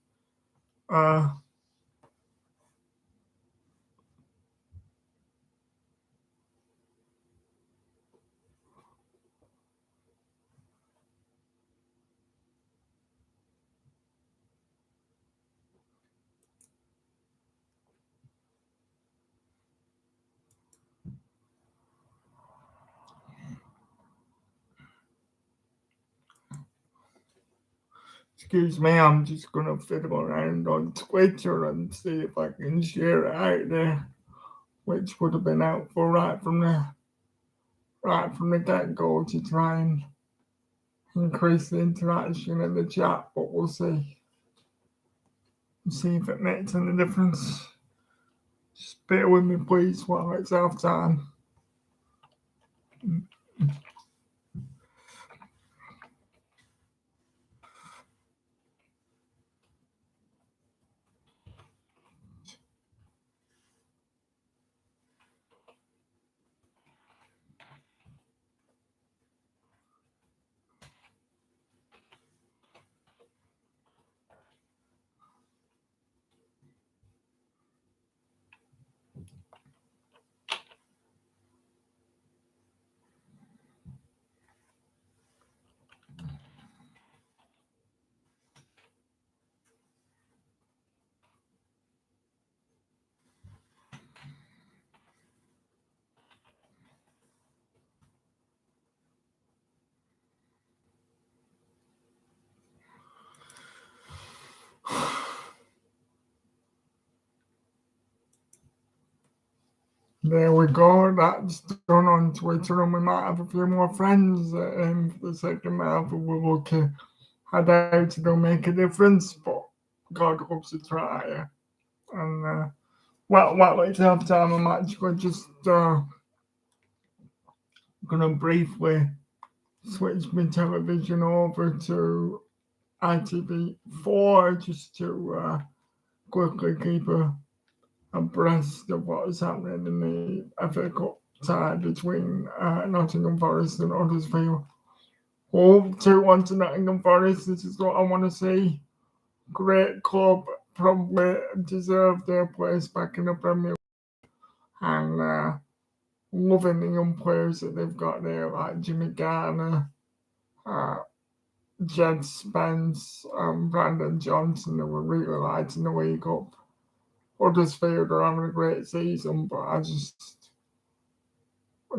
Speaker 1: Excuse me, I'm just gonna fiddle around on Twitter and see if I can share it out there, which would have been helpful right from the get-go to try and increase the interaction in the chat, but we'll see. We'll see if it makes any difference. Just bear with me, please, while it's half time. There we go, that's done on Twitter, and we might have a few more friends in the second half, and we'll look at how to go make a difference, but God loves a try. And while it's half time, I'm actually just gonna briefly switch my television over to ITV4 just to quickly keep abreast of what is happening in the FA Cup tie between Nottingham Forest and Huddersfield. 2-1 to Nottingham Forest. This is what I want to see. Great club, probably deserve their place back in the Premier League. And loving the young players that they've got there, like Jimmy Garner, Jed Spence, Brandon Johnson, who were really lighting the league up. Huddersfield are having a great season, but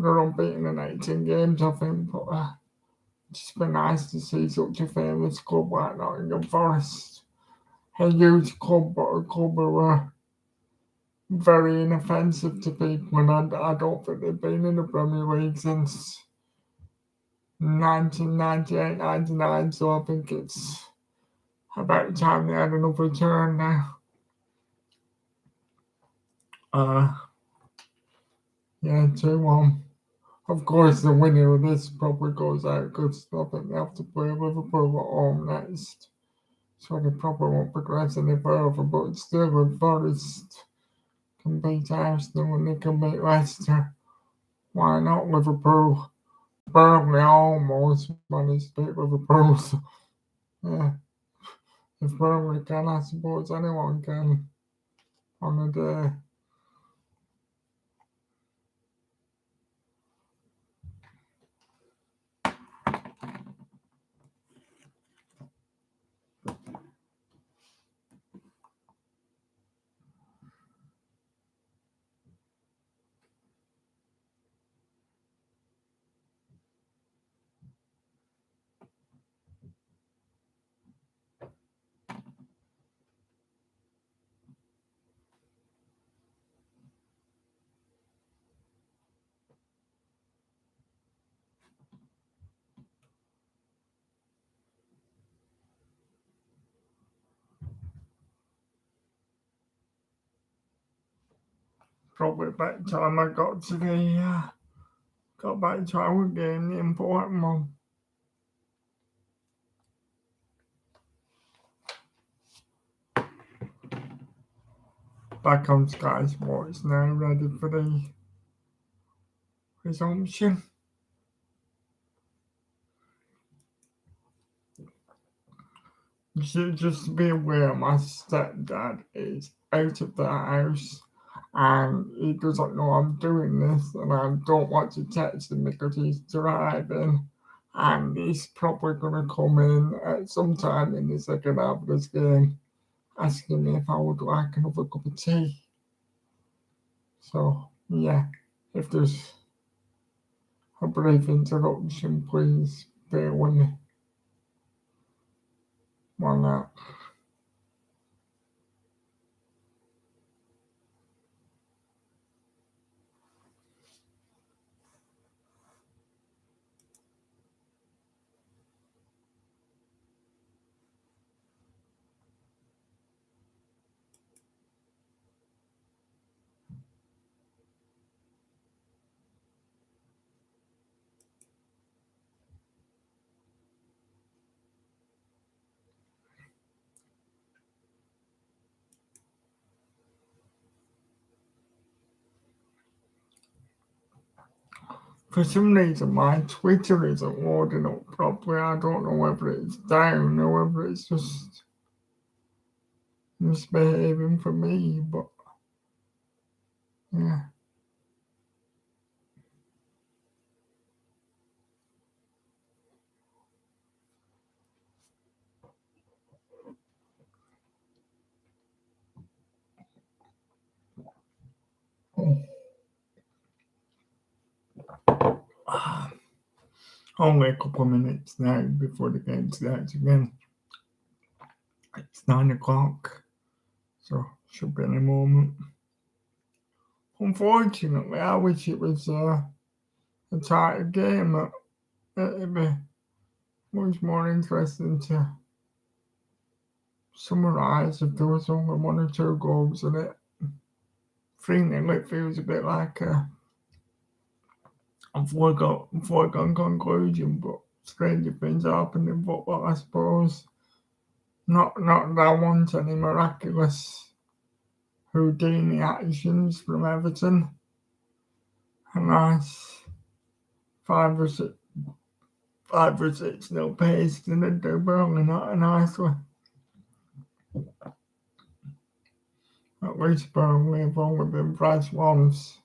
Speaker 1: they're unbeaten in 18 games, I think. But just been nice to see such a famous club like Nottingham Forest. A huge club, but a club who were very inoffensive to people, and I don't think they've been in the Premier League since 1998-99, so I think it's about time they had another turn now. 2-1. Of course, the winner of this probably goes out because I think they have to play Liverpool at home next. So they probably won't progress any further, but still, if Forest can beat Arsenal and they can beat Leicester, why not Liverpool? Burnley almost managed to beat Liverpool. So, yeah, if Burnley can, I suppose anyone can on a day. probably by the time I got to got back to our game, the important one. Back on Sky Sports now, ready for the resumption. Just to be aware, my stepdad is out of the house and he doesn't know I'm doing this, and I don't want to text him because he's driving, and he's probably going to come in at some time in the second half of this game asking me if I would like another cup of tea. So, yeah, if there's a brief interruption, please bear with me on that. For some reason, my Twitter isn't loading up properly. I don't know whether it's down or whether it's just misbehaving for me, but yeah. Only a couple of minutes now before the game starts again. It's 9 o'clock, so should be any moment. Unfortunately, I wish it was a tighter game. It'd be much more interesting to summarise if there was only 1 or 2 goals in it. 3-0, it feels a bit like a foregone conclusion, but stranger things happen in football, I suppose. Not that I want any miraculous Houdini actions from Everton. A nice 5 or 6 nil pace didn't do Burnley, not a nice one. At least Burnley have only been priced once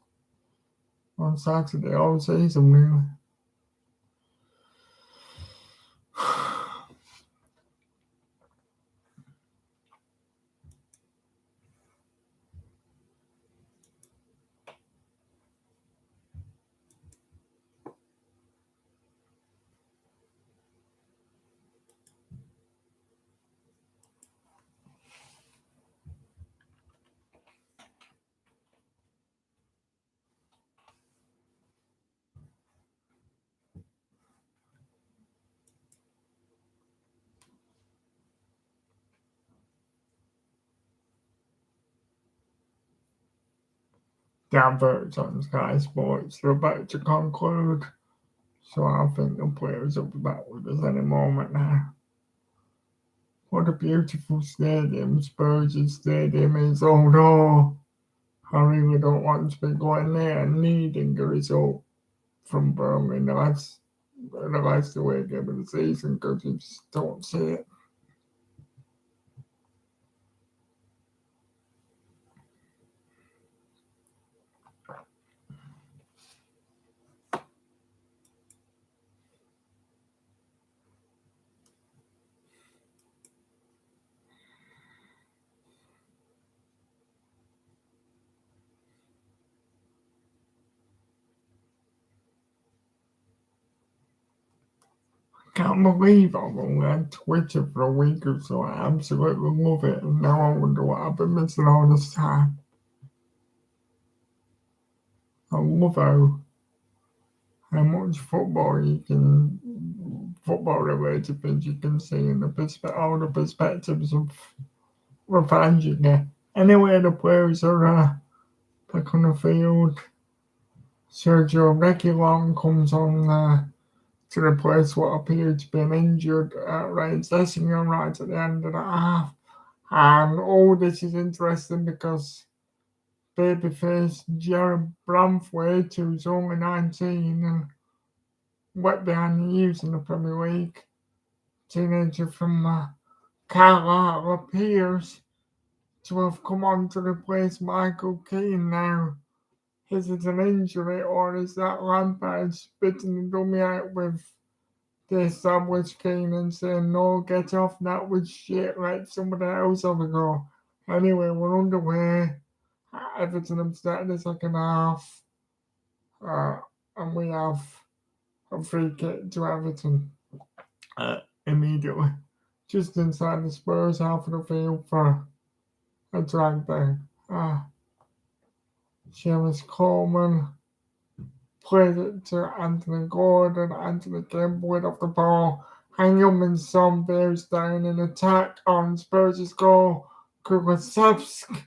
Speaker 1: on Saturday all season, really. The adverts on Sky Sports are about to conclude, so I think the players will be back with us any moment now. What a beautiful stadium Spurs' stadium is, although I really don't want to be going there and needing a result from Burnley in the last away game of the season, because you just don't see it. Can't believe I've only had Twitter for a week or so. I absolutely love it, and now I wonder what I've been missing all this time. I love how much football related things you can see in all the perspectives of the fans you get. Anyway, the players are back on the field. Sergio Reguilon comes on to replace what appeared to be an injured Ryan Sessegnon right at the end of the half. And all this is interesting because babyface Jared Bramthwaite, who's only 19 and wet behind the ears in the Premier League, teenager from Carlisle, appears to have come on to replace Michael Keane now. Is it an injury or is that Lampard spitting the dummy out with the established Keane and saying, no, get off, that was shit, let somebody else have a go. Anyway, we're underway. Everton have started the second half. And we have a free kick to Everton immediately. Just inside the Spurs half of the field for a drag down. Seamus Coleman played it to Anthony Gordon. Anthony Gimble off the ball. Heung-min Son bears down in attack on Spurs' goal. Kulusevski.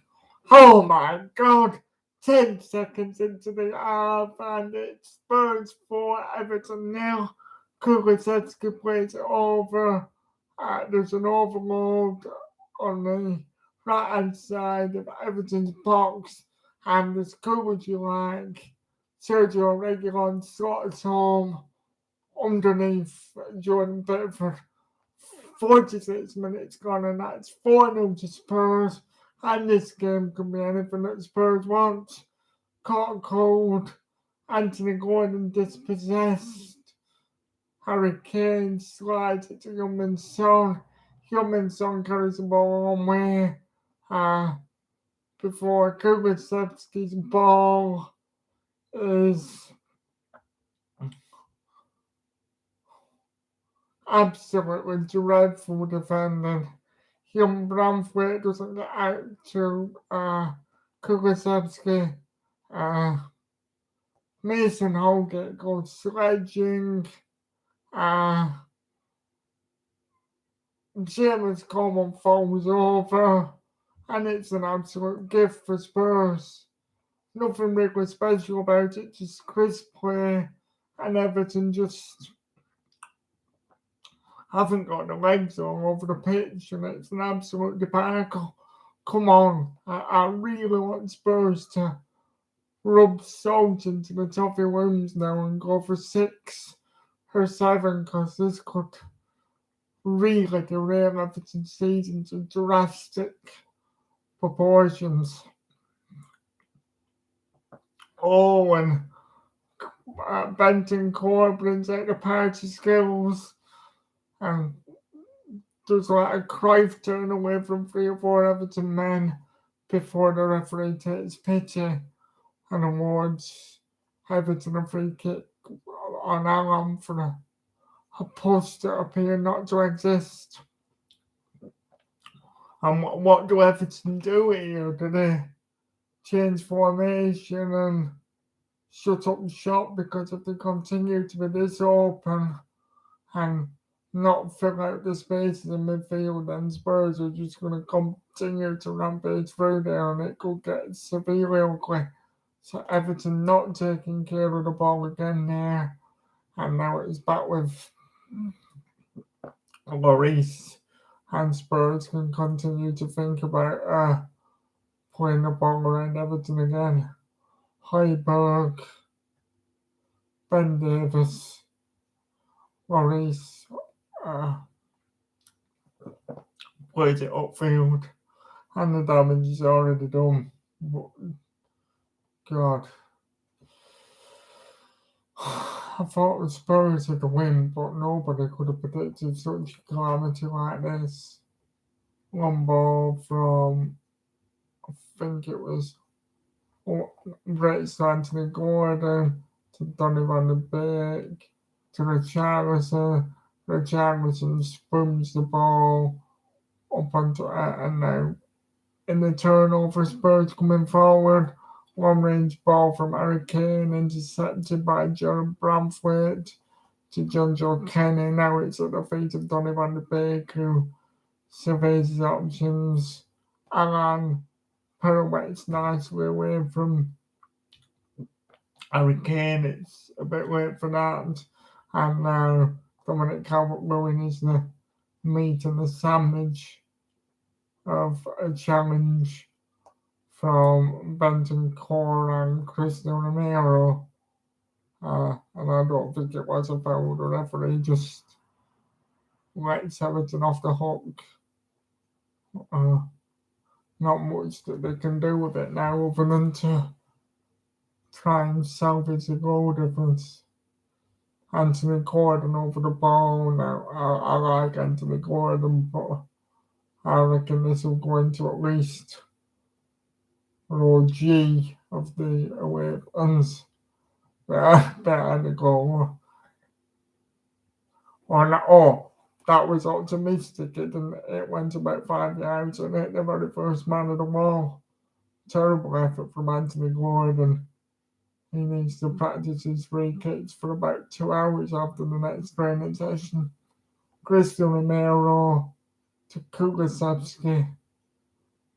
Speaker 1: Oh my god! 10 seconds into the half and it's Spurs 4, Everton 0. Kulusevski plays it over. There's an overload on the right hand side of Everton's box. And as cool as you like, Sergio Reguilon slots home underneath Jordan Pickford. 46 minutes gone, and that's 4-0 to Spurs. And this game can be anything that Spurs want. Caught cold. Anthony Gordon dispossessed. Harry Kane slides it to Heung-min Son. Heung-min Son carries the ball a long way. Before Kulusevski's ball is absolutely dreadful defending. Bramthwaite doesn't get out to Kulusevski. Mason Holgate goes sledging. James Coleman falls over. And it's an absolute gift for Spurs. Nothing really special about it, just crisp play. And Everton just haven't got the legs all over the pitch, and it's an absolute debacle. Come on, I really want Spurs to rub salt into the toffee wounds now and go for 6 or 7, because this could really derail Everton's season to drastic proportions. Oh, and Bentancur brings out the party skills, and there's like a Cruyff turn away from 3 or 4 Everton men before the referee takes pity and awards Everton a free kick on Allen for a post that appeared not to exist. And what do Everton do here? Do they change formation and shut up shop? Because if they continue to be this open and not fill out the spaces in midfield, then Spurs are just going to continue to rampage through there, and it could get severely ugly. So Everton not taking care of the ball again there, and now it's back with REECE, and Spurs can continue to think about playing the ball around Everton again. Højbjerg, Ben Davies, REECE plays it upfield, and the damage is already done. But, God. I thought the Spurs had the win, but nobody could have predicted such a calamity like this. One ball from, I think it was Brett Anthony Gordon to Donny van de Beek to Richarlison. Richarlison spoons the ball up onto it, and now in the turnover, Spurs coming forward. Long-range ball from Harry Kane, intercepted by Jared Bramthwaite to John Joe Kenny. Now it's at the feet of Donny van de Beek, who surveys his options. Alan pirouettes nicely away from Harry Kane. It's a bit late for that. And now Dominic Calvert-Lewin is the meat and the sandwich of a challenge from Bentancur and Cristiano Romero. And I don't think it was a foul. The referee just lets Everton off the hook. Not much that they can do with it now other than to try and salvage the goal difference. Anthony Gordon over the ball now. I like Anthony Gordon, but I reckon this will go into at least row G of the away fans behind the goal. That was optimistic. It went about 5 yards and hit the very first man of the wall. Terrible effort from Anthony Gordon. He needs to practice his free kicks for about 2 hours after the next training session. Cristiano Romero to Kulusevski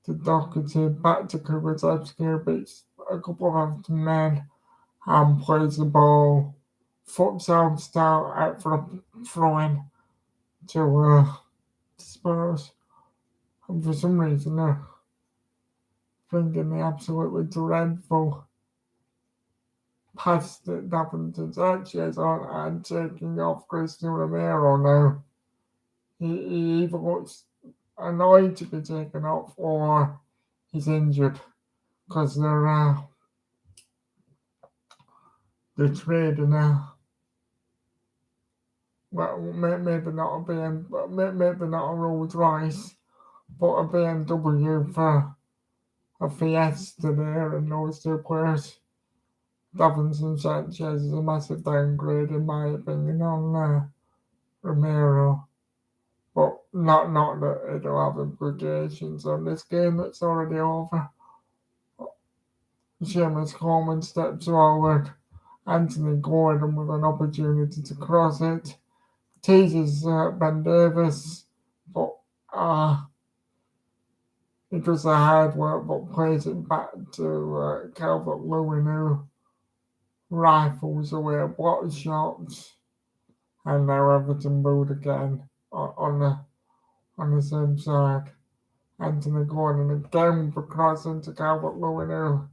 Speaker 1: to Doherty, back to Kulusevski, beats a couple of men and plays the ball futsal style out for a throw-in to Spurs. And for some reason, they're thinking the absolutely dreadful pass that Davinson Sanchez on and taking off Cristiano Romero now. He either looks annoyed to be taken off or he's injured because they're trading well, maybe not maybe not a Rolls Royce, but a BMW for a Fiesta there, and those two players. Davinson Sanchez is a massive downgrade in my opinion on Romero, but not that it'll have implications on this game that's already over. Seamus Coleman steps forward. Anthony Gordon with an opportunity to cross it. Teases Ben Davis, but it does the hard work, but plays it back to Calvert-Lewin, who rifles away a block of shots. And now Everton booed again on the same side. Anthony Gordon again for crossing to Calvert-Lewin, who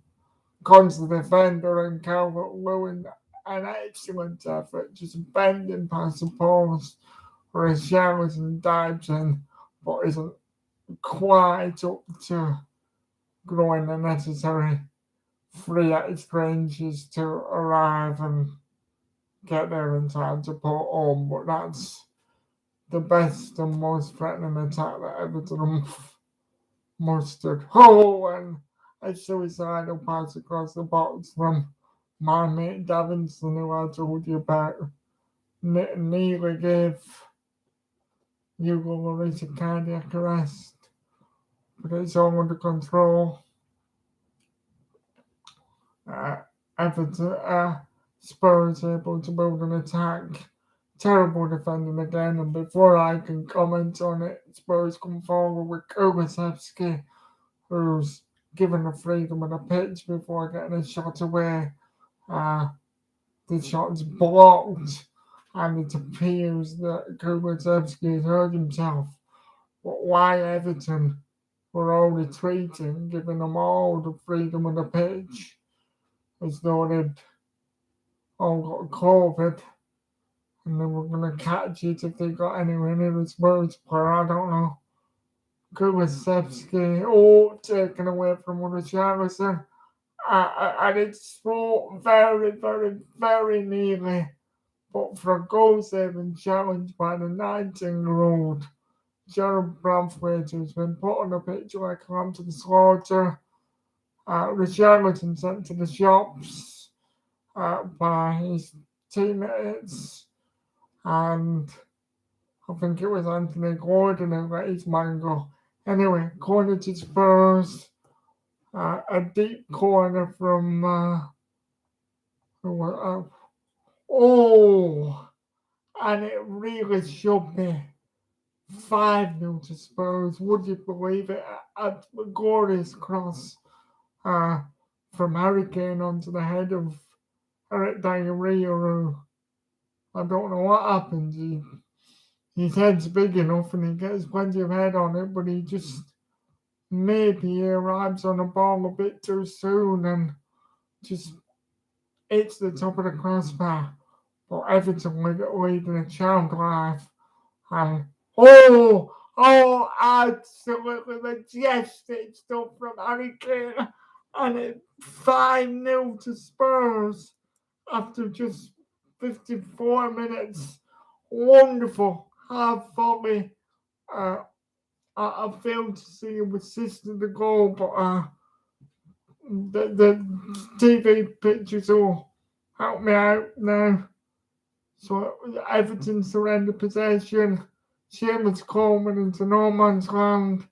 Speaker 1: cons the defender, and Calvert-Lewin, an excellent effort, just bending past the post where Richarlison dives in, but isn't quite up to growing the necessary 3 extra inches to arrive and get there in time to put home. But that's the best and most threatening attack that Everton mustered. And a suicidal pass across the box from my mate Davinson, who I told you about, nearly gave Hugo Lloris a cardiac arrest, but it's all under control. Everton, Spurs able to build an attack. Terrible defending again, and before I can comment on it, Spurs come forward with Kulusevski, who's given the freedom of the pitch before getting a shot away. The shot's blocked, and it appears that Kulusevski has hurt himself. But why Everton were all retreating, giving them all the freedom of the pitch, as though they'd all got COVID, and they were going to catch it if they got anywhere near the Spurs player, I don't know. Kulusevski, taken away from Richarlison. And it's so very, very, very nearly. But for a goal-saving challenge by the 19-year-old Gerald Braithwaite, who's been put on the pitch like a lamb to the slaughter, Richarlison sent to the shops by his teammates, and I think it was Anthony Gordon who let his man go. Anyway, corner to Spurs. A deep corner from and it really should be 5-0 to Spurs. Would you believe it? A glorious cross from Harry Kane onto the head of Eric Diarrhea, who I don't know what happens. His head's big enough and he gets plenty of head on it, but he just maybe he arrives on the ball a bit too soon and just hits the top of the crossbar. But Everton leading a child life. And absolutely majestic stuff from Harry Kane. And it's 5-0 to Spurs after just 54 minutes. Wonderful half volley. I failed to see him assisting the goal, but the TV pictures will help me out now. So Everton surrender possession. Seamus Coleman into no man's land,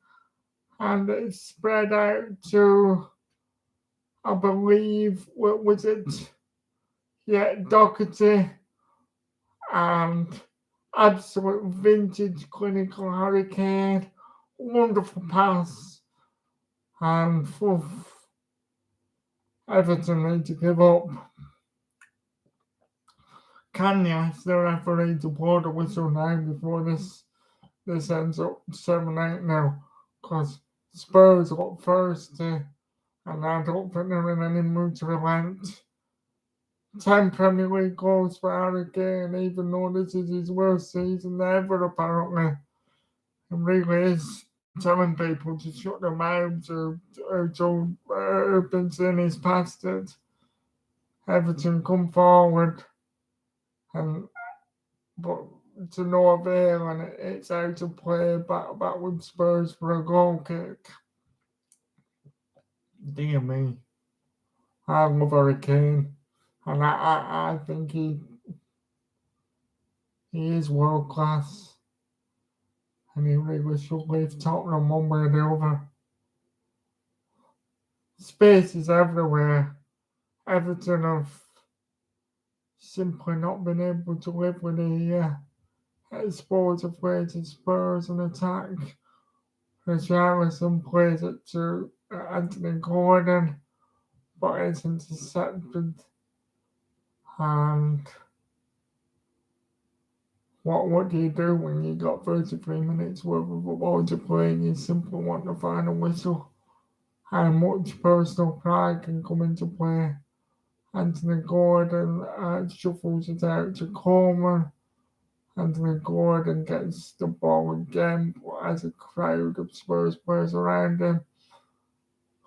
Speaker 1: and it's spread out to, I believe, what was it? Yeah, Doherty, and absolute vintage clinical Harry Kane. Wonderful pass, and Everton need to give up. Can you ask the referee to blow the whistle now before this ends up 7-8 now? Because Spurs got first, and I don't think they're in any mood to relent. 10 Premier League goals for Harry Kane, even though this is his worst season ever, apparently. It really is telling people to shut their mouths or been saying he's past it. Everton come forward, but to no avail, and it's out of play back with Spurs for a goal kick. Dear me. I love Harry Kane, and I think he is world class, and he really should leave Tottenham one way or the other. Space is everywhere. Everton have simply not been able to live with the explosive ways of Spurs and attack. Richarlison plays it to Anthony Gordon, but it's intercepted. And what do you do when you got 33 minutes worth of football to play and you simply want the final whistle? How much personal pride can come into play? Anthony Gordon shuffles it out to Coleman. Anthony Gordon gets the ball again, but has a crowd of Spurs players around him.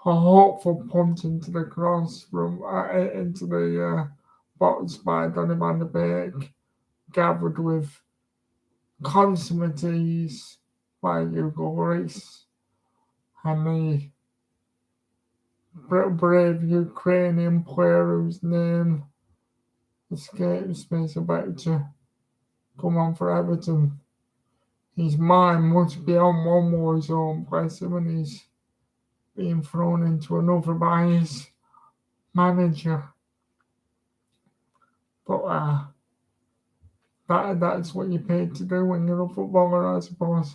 Speaker 1: A hopeful punt into the cross from into the box by Donny van de Beek, gathered with consummate ease by REECE, and the brave Ukrainian player whose name escapes me is about to come on for Everton. His mind must be on one war zone, bless him, and he's being thrown into another by his manager. But that's what you're paid to do when you're a footballer, I suppose.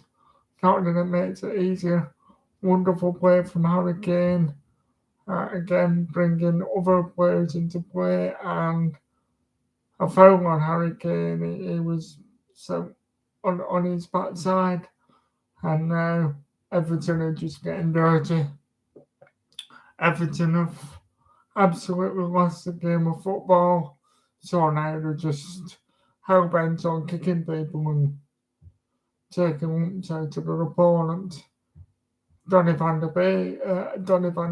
Speaker 1: Not that it makes it easier. Wonderful play from Harry Kane. Again, bringing other players into play, and a foul on Harry Kane. He was so on his backside, and now Everton are just getting dirty. Everton have absolutely lost the game of football, so now they're just hell bent on kicking people and taking lumps out of their opponent. Donny van de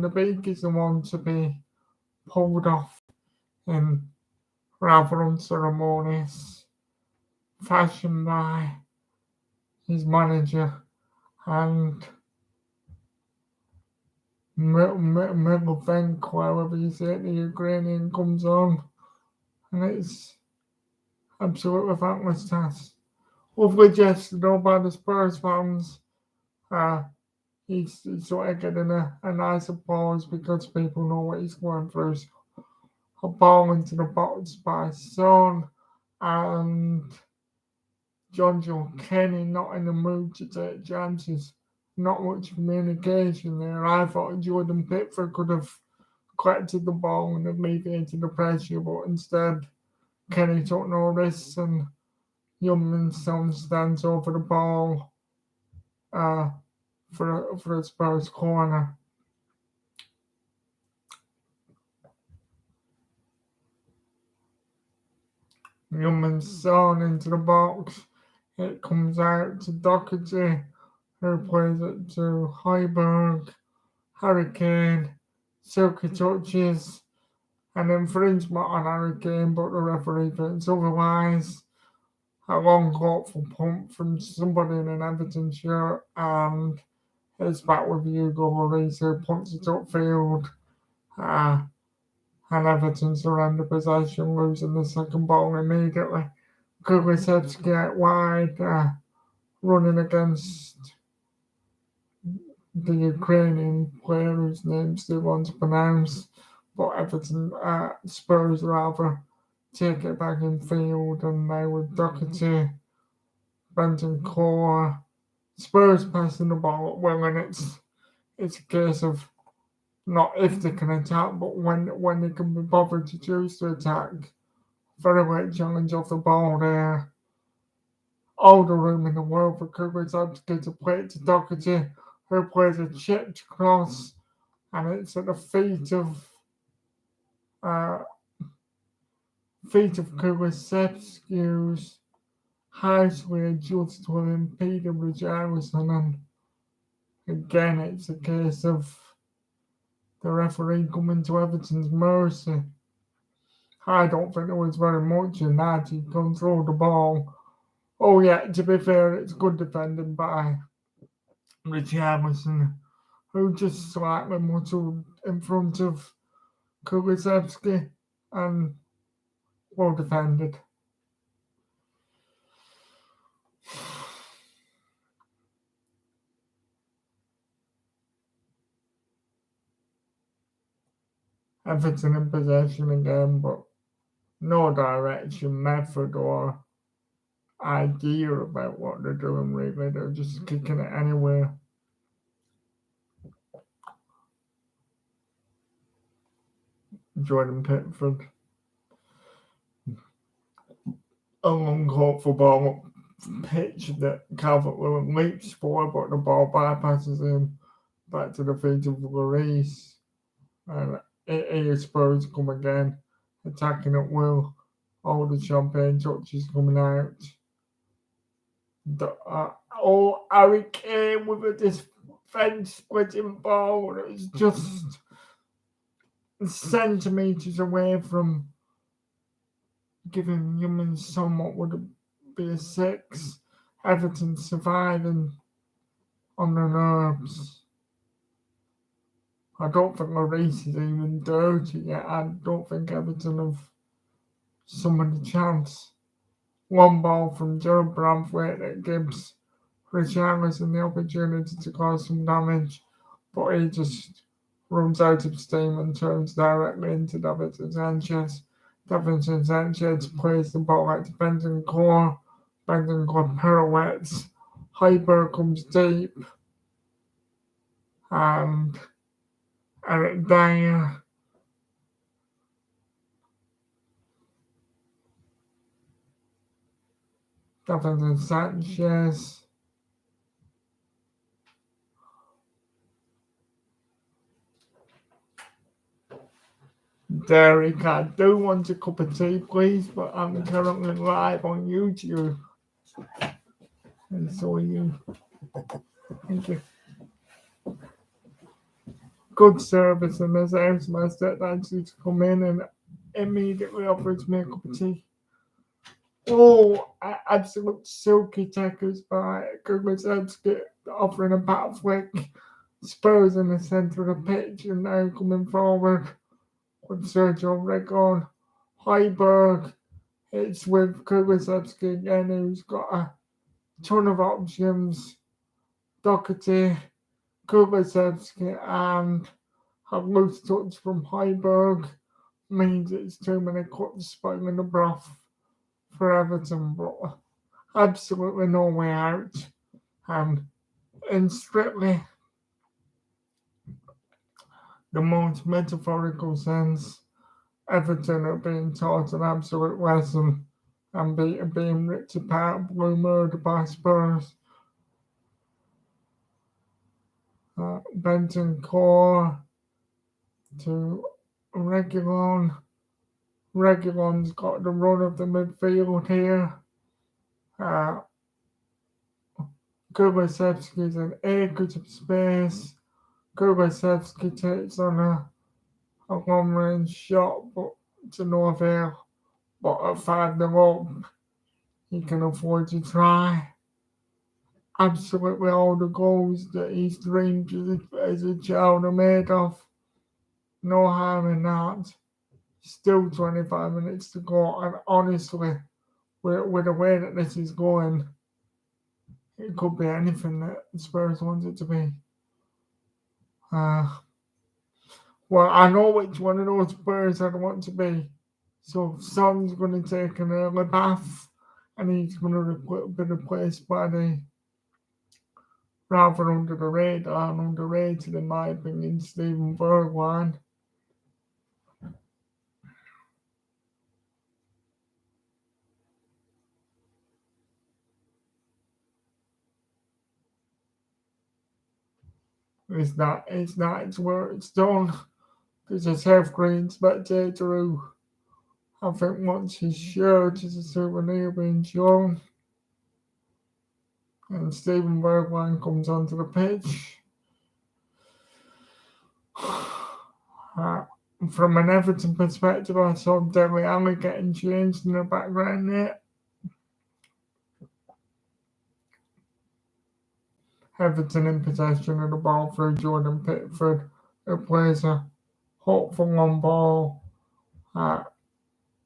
Speaker 1: Beek is the one to be pulled off in rather unceremonious fashion by his manager, and Milovenko, however you say it, the Ukrainian, comes on, and it's absolutely thankless task. Lovely gesture though by the Spurs fans. He's sort of getting a nice applause because people know what he's going through. So a ball into the box by Son, and John Joe Kenny not in the mood to take chances. Not much communication there. I thought Jordan Pickford could have collected the ball and alleviated the pressure, but instead Kenny took no risks and Youngman Son stands over the ball uh, for a Spurs corner. Youngman Son into the box. It comes out to Doherty, who plays it to Højbjerg. Harry Kane, Silky touches, an infringement on Harry Kane, but the referee thinks otherwise. A long hopeful pump from somebody in an Everton shirt, and it's back with Hugo Lloris, who punts it upfield. And Everton surrender possession, losing the second ball immediately. Kulusevski out wide, running against the Ukrainian player whose name still wants to pronounce, but Everton, Spurs rather, take it back in field, and now with Doherty, Benton Core, Spurs passing the ball at will, and it's a case of not if they can attack, but when they can be bothered to choose to attack. Very late challenge off the ball there. All the room in the world for Kulusevski to play it to Doherty, who plays a chipped cross, and it's at the feet of Kulusevski's high just to impede Richarlison, and again it's a case of the referee coming to Everton's mercy. I don't think there was very much in that. He controlled the ball. Oh yeah, to be fair, it's good defending by Richarlison, who just slightly muddled in front of Kulusevski, and well defended. Everton in possession again, but no direction, method, or idea about what they're doing, really. They're just kicking it anywhere. Jordan Pickford. A long hopeful ball pitch that Calvert-Lewin leaps for, but the ball bypasses him back to the feet of REECE. And here Spurs come again, attacking at will. All the champagne touches coming out. Harry Kane with a defense splitting ball. It's just centimetres away from giving Youngman Son what would be a 6. Everton surviving on the nerves. I don't think REECE is even dirty yet. I don't think Everton have summoned a chance. One ball from Joe Bramthwaite that gives Richarlison the opportunity to cause some damage, but he just runs out of steam and turns directly into Davinson Sanchez. Davinson Sanchez plays the ball out to Benton Core. Benton Core pirouettes. Højbjerg comes deep. And Eric Dyer. Davinson Sanchez. Derek, I do want a cup of tea, please, but I'm currently live on YouTube. And so are you. Thank you. Good service, and there's a housemaster that actually to come in and immediately offers me a cup of tea. Oh, absolute silky tackles by Kulusevski, offering a bat flick. Spurs in the centre of the pitch, and now coming forward with Sergio Reguilon. Højbjerg, it's with Kulusevski again, who's got a ton of options. Doherty, Kulusevski, and a loose touch from Højbjerg means it's too many cuts spoiling the broth for Everton, but absolutely no way out. And in strictly the most metaphorical sense. Everton are being taught an absolute lesson and being ripped apart, blue murder by Spurs. Benton Core to Regulon. Regulon's got the run of the midfield here. Kubasevsky's an acre of space. Kubasevsky takes on a long range shot, but to no avail. But at 5-0 up, he can afford to try. Absolutely all the goals that he's dreamed as a child are made of. No harm in that. Still 25 minutes to go, and honestly, with the way that this is going, it could be anything that Spurs want it to be. Well, I know which one of those Spurs I'd want to be. So Son's going to take an early bath, and he's going to be replaced by the rather under the radar and underrated, in my opinion, Steven Bergwijn. It's where it's done. There's a South Green spectator who I think wants his shirt as a souvenir being shown. And Steven Bergwijn comes onto the pitch. From an Everton perspective, I saw Dele Alli getting changed in the background there. Everton in possession of the ball through Jordan Pickford, who plays a hopeful long ball.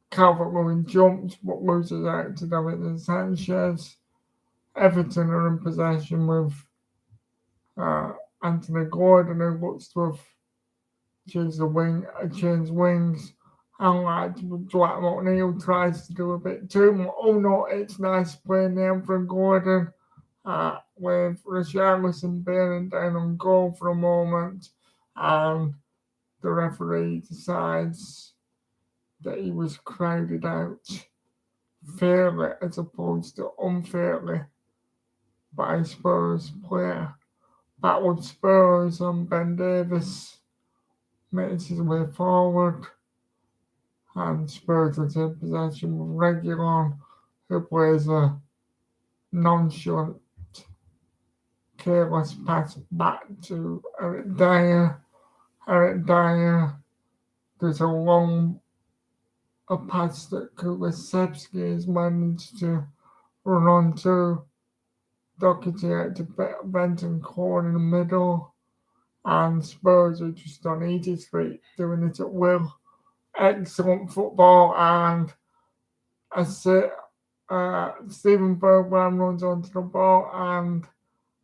Speaker 1: Calvert-Lewin jumps but loses out to Davinson Sanchez. Everton are in possession with Anthony Gordon, who looks to have changed wings. Unlike Dwight McNeil tries to do a bit too much. Oh no, it's nice playing there from Gordon. With Richarlison bearing down on goal for a moment, and the referee decides that he was crowded out fairly as opposed to unfairly by a Spurs player. Backward Spurs on Ben Davies makes his way forward, and Spurs are in possession with Regulon, who plays a nonchalant, careless pass back to Eric Dyer. Eric Dyer, there's a pass that Kulusevski has managed to run onto. Doherty out to Benton Core in the middle, and Spurs are just on easy street, doing it at will. Excellent football, and Steven Bergwijn runs onto the ball, and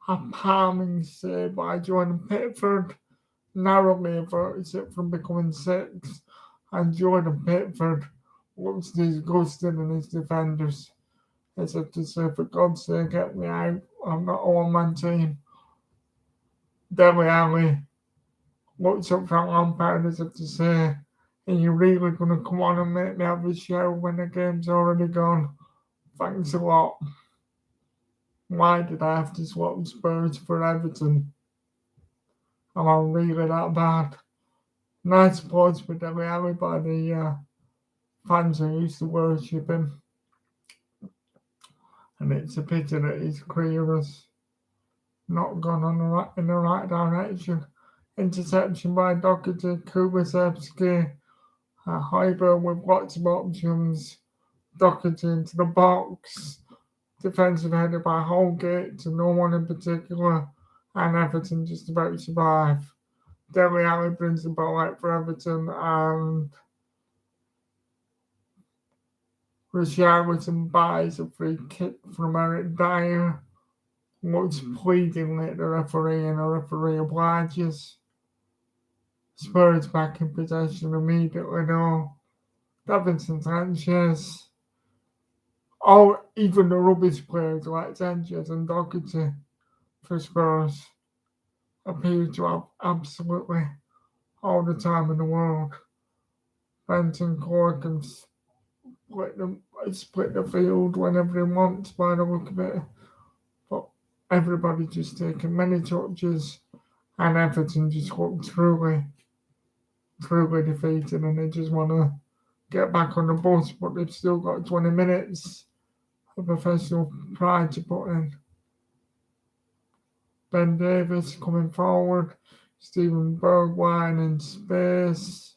Speaker 1: a palming save by Jordan Pickford narrowly averts it from becoming 6, and Jordan Pickford looks disgusted in his defenders, as if to say, for God's sake, get me out, I'm not a one-man team. Dele Alli looks up Frank Lampard as if to say, are you really going to come on and make me have a show when the game's already gone? Thanks a lot. Why did I have to swap Spurs for Everton? Am I really that bad? Nice applause for Dele Alli by the fans who used to worship him. And it's a pity that his career has not gone in the right direction. Interception by Doherty, Kulusevski, Hyber with lots of options. Doherty into the box. Defensive header by Holgate to no one in particular. And Everton just about survive. Dele Alli brings the ball out for Everton, and Richarlison buys a free kick from Eric Dyer. Looks pleadingly at the referee, and the referee obliges. Spurs back in possession immediately though. Davinson Sanchez. Even the rubbish players like Sanchez and Doherty for Spurs appear to have absolutely all the time in the world. Benton can split the field whenever he wants by the look of it. But everybody just taking many touches, and Everton just look truly defeated, and they just want to get back on the bus, but they've still got 20 minutes of professional pride to put in. Ben Davis coming forward, Stephen Bergwijn in space,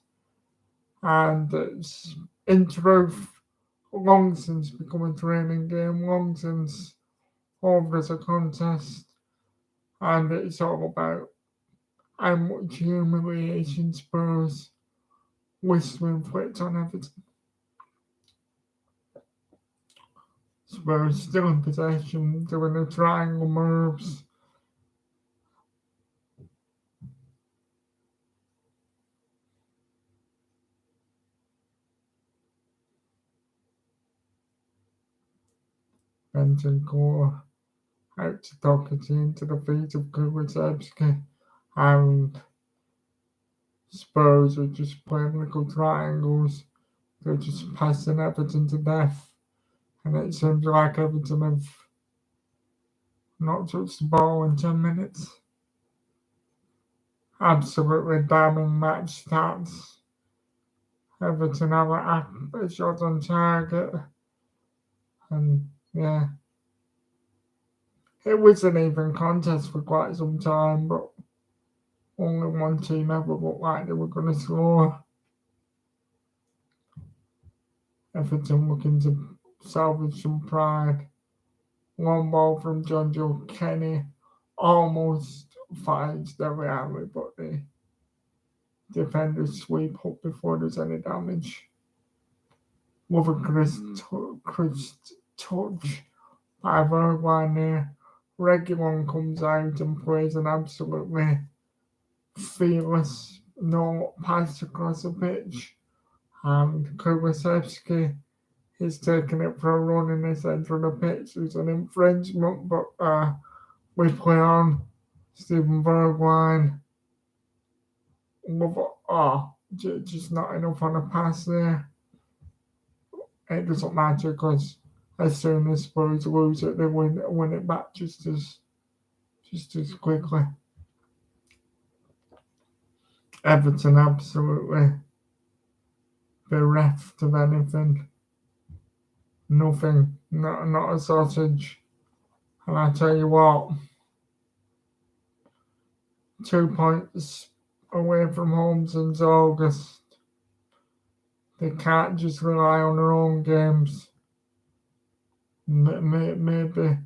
Speaker 1: and it's in truth long since become a training game, long since over as a contest, and it's all about how much humiliation Spurs wish to inflict on Everton. Spurs still in possession, doing the triangle moves. Bentancur out to Doherty into the feet of Kulusevski, and Spurs are just playing little triangles. They're just passing Everton to death, and it seems like Everton have not touched the ball in 10 minutes. Absolutely damning match stats. Everton have a shot on target, and yeah, it was an even contest for quite some time, but only one team ever looked like they were going to score. Everton looking to salvage some pride. One ball from John Joe Kenny almost finds Dele Alli, but the defenders sweep up before there's any damage. With a crisp touch by Bergwijn there. Reguilon comes out and plays an absolutely fearless no pass across the pitch, and Kulusevski is taking it for a run in the centre of the pitch. It's an infringement, but we play on. Stephen Bergwijn. Just not enough on a pass there. It doesn't matter because as soon as Spurs lose it, they win it back just as quickly. Everton absolutely bereft of anything. Nothing. Not a sausage. And I tell you what, 2 points away from home since August. They can't just rely on their own games. Maybe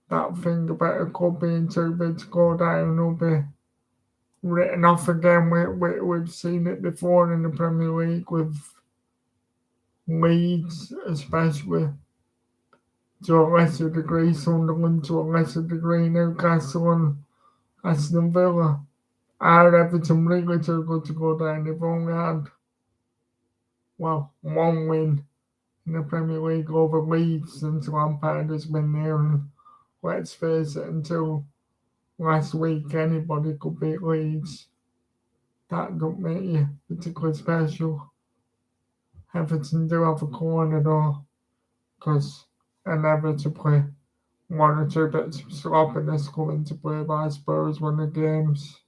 Speaker 1: that thing about a club being too big to go down will be written off again. We've seen it before in the Premier League with Leeds, especially, to a lesser degree Sunderland, to a lesser degree Newcastle and Aston Villa. Are Everton really too good to go down? They've only had, one win in the Premier League over Leeds since Lampard has been there, and let's face it, until last week anybody could beat Leeds. That don't make you particularly special. Everton do have a corner though, because inevitably one or two bits of sloppiness come into play by Spurs when the game's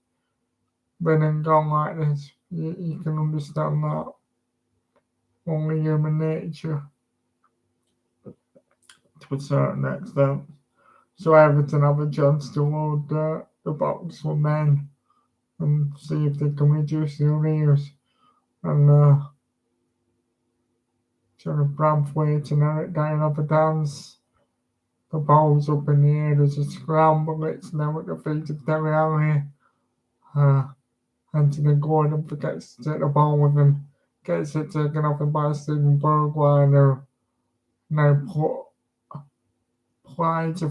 Speaker 1: been and gone like this. You can understand that. Only human nature to a certain extent. So Everton have a chance to load the box with men and see if they can reduce the arrears. And sort of Bramthwaite and Eric Dyer have a dance. The ball's up in the air, there's a scramble, it's now at the feet of Dele Alli. Anthony Gordon forgets to take the ball with him, gets it taken off him by Stephen Bergwijn, now plies a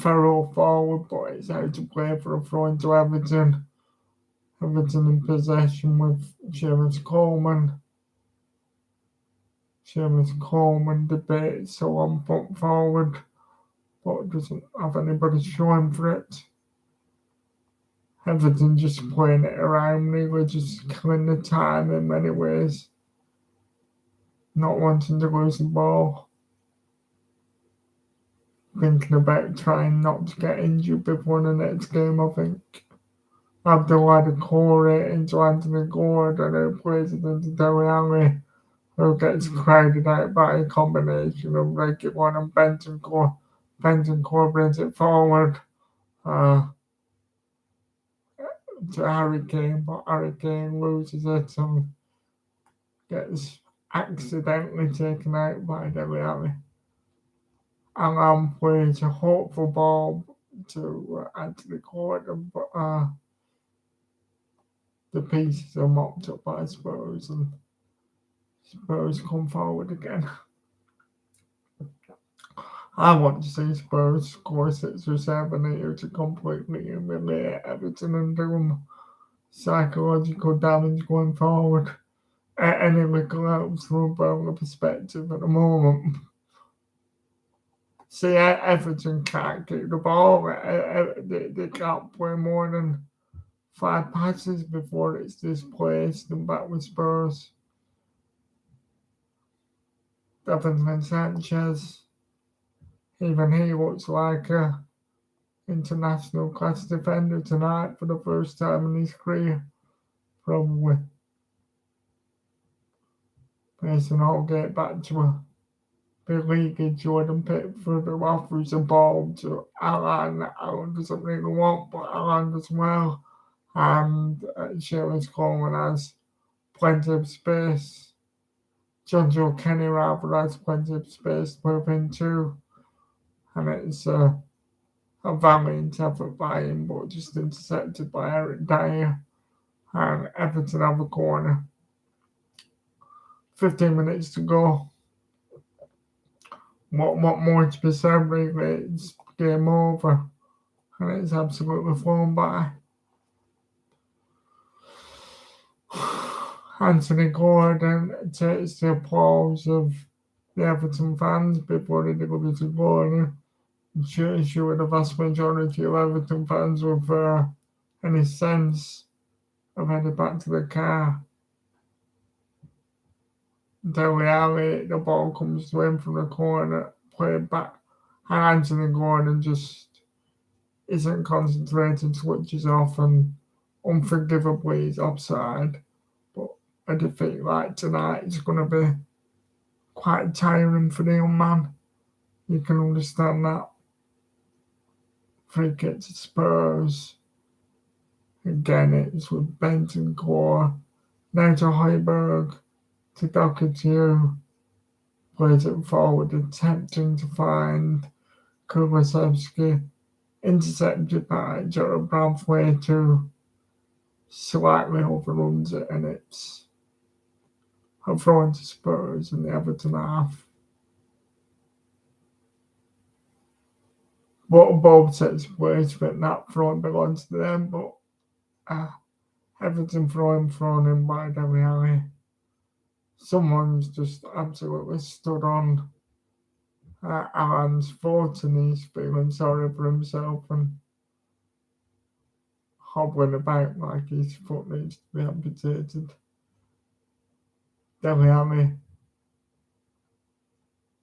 Speaker 1: furrow forward, but it's out to play for a throw into Everton. Everton in possession with Seamus Coleman. Seamus Coleman debates so on put forward, but doesn't have anybody showing for it. Everton just playing it around, really just killing the time in many ways, not wanting to lose the ball, thinking about trying not to get injured before the next game, I think. Abdul had a core rating to Anthony Gordon, who plays against Dele Alli, who gets crowded out by a combination of Regulon and Bentancur. Bentancur brings it forward to Harry Kane, but Harry Kane loses it and gets accidentally taken out by Dele Alli. Alan plays a hopeful ball to Anthony Gordon, but the pieces are mopped up by Spurs, and Spurs come forward again. I want to see Spurs score 6 or 7 here to completely humiliate Everton and do them psychological damage going forward. Any little helps from a Burnley perspective at the moment. See, Everton can't keep the ball. They can't play more than 5 passes before it's displaced and back with Spurs. Davinson Sanchez, even he looks like a international class defender tonight for the first time in his career, probably. Mason Holgate back to a beleaguered Jordan Pickford, who offers a ball to Alan. Alan doesn't really want, but Alan does well. And Sheamus Coleman has plenty of space. Jojo Kenny rather has plenty of space to move into. And it's a valiant effort by him, but just intercepted by Eric Dyer. And Everton have a corner. 15 minutes to go. What more to be said, really? It's game over. And it's absolutely flown by. Anthony Gordon takes the applause of the Everton fans before they deliver the goal. I'm sure the vast majority of Everton fans with any sense of heading back to the car. Dele Alli, the ball comes to him from the corner, played back, and Anthony Gordon just isn't concentrated, switches off, and unforgivably is offside. But a defeat like tonight is going to be quite tiring for the young man. You can understand that. Free kick to Spurs. Again, it's with Bentancur. Now to Højbjerg. To Doherty. Plays it forward, attempting to find Kulusevski. Intercepted by Gerald Bradway, who slightly overruns it, and it's a throw into Spurs in the Everton half. Both sets of players but that throw belongs to them, but Everton thrown in by Dele Alli. Someone's just absolutely stood on Alan's foot, and he's feeling sorry for himself and hobbling about like his foot needs to be amputated. Dele Alli,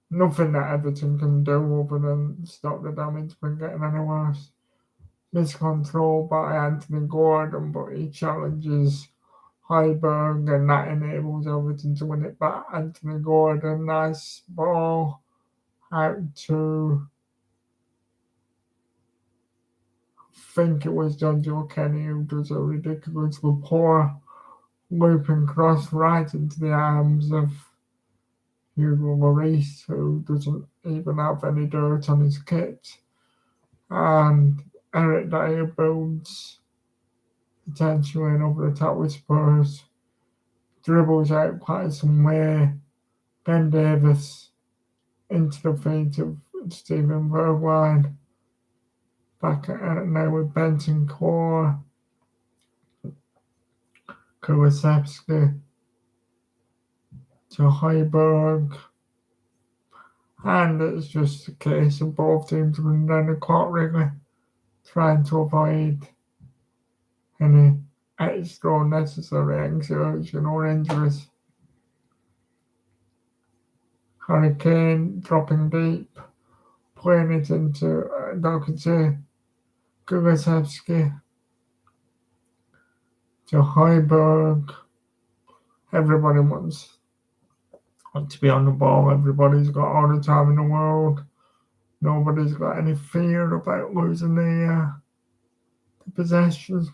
Speaker 1: nothing that Everton can do other than stop the damage from getting any worse. Miscontrol by Anthony Gordon, but he challenges Højbjerg, and that enables Everton to win it back. Anthony Gordon, nice ball out to, I think it was Jojo Kenny, who does a ridiculously poor looping cross right into the arms of REECE, who doesn't even have any dirt on his kit. And Eric Dyer builds potentially over the top with Spurs. Dribbles out quite some way. Ben Davis into the feet of Steven Bergwijn. Back at it now with Bentancur. Kulusevski to Højbjerg. And it's just a case of both teams running down the court, really, trying to avoid any extra unnecessary exertion or injuries. Harry Kane dropping deep, playing it into Doherty, Kulusevski, to Højbjerg. Everybody wants to be on the ball. Everybody's got all the time in the world. Nobody's got any fear about losing the possession.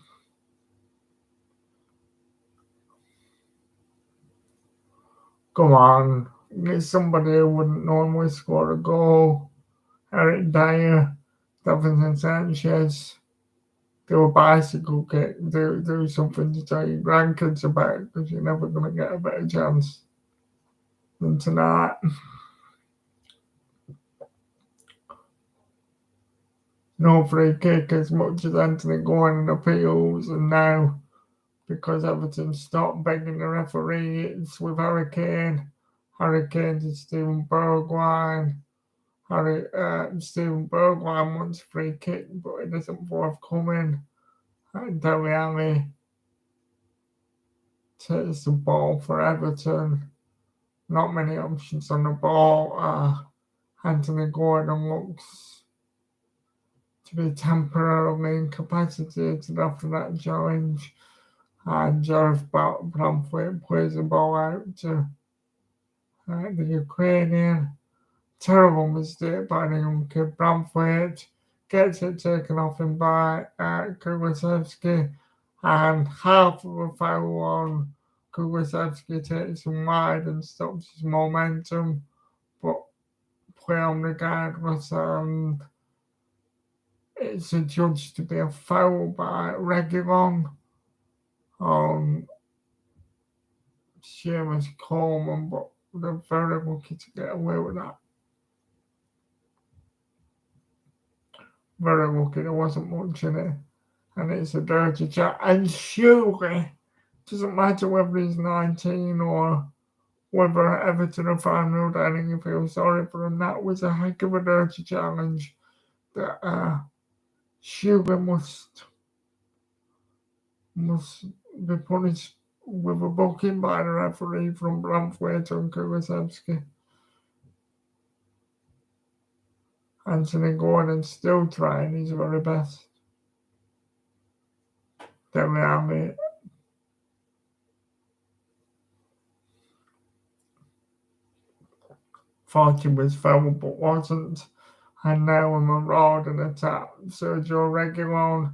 Speaker 1: Come on, get somebody who wouldn't normally score a goal. Eric Dyer, Davinson Sanchez, do a bicycle kick, do something to tell your grandkids about, because you're never going to get a better chance than tonight. No free kick as much as Anthony Gordon appeals, and now, because Everton stopped begging the referee, it's with Harry Kane. Harry Kane to Steven Bergwijn. Steven Bergwijn wants a free kick, but it isn't forthcoming. And Dele Alli takes the ball for Everton. Not many options on the ball. Anthony Gordon looks to be temporarily incapacitated after that challenge. And Jareth Bramford plays the ball out to the Ukrainian. Terrible mistake by the young kid. Bramford gets it taken off him by Kulusevski, and half of a foul on Kulusevski takes him wide and stops his momentum, but play on regardless, and it's adjudged to be a foul by Reguilon on Seamus Coleman, but they're very lucky to get away with that. Very lucky there wasn't much in it, and it's a dirty chat. And surely, doesn't matter whether he's 19 or whether Everton are 5-0 down and you feel sorry for him. That was a heck of a dirty challenge that surely must be punished with a booking by the referee from Bramford and Kulusevski. Anthony Gordon still trying his very best. Dele Alli thought he was foul but wasn't. And now a marauding attack. Sergio Reguilon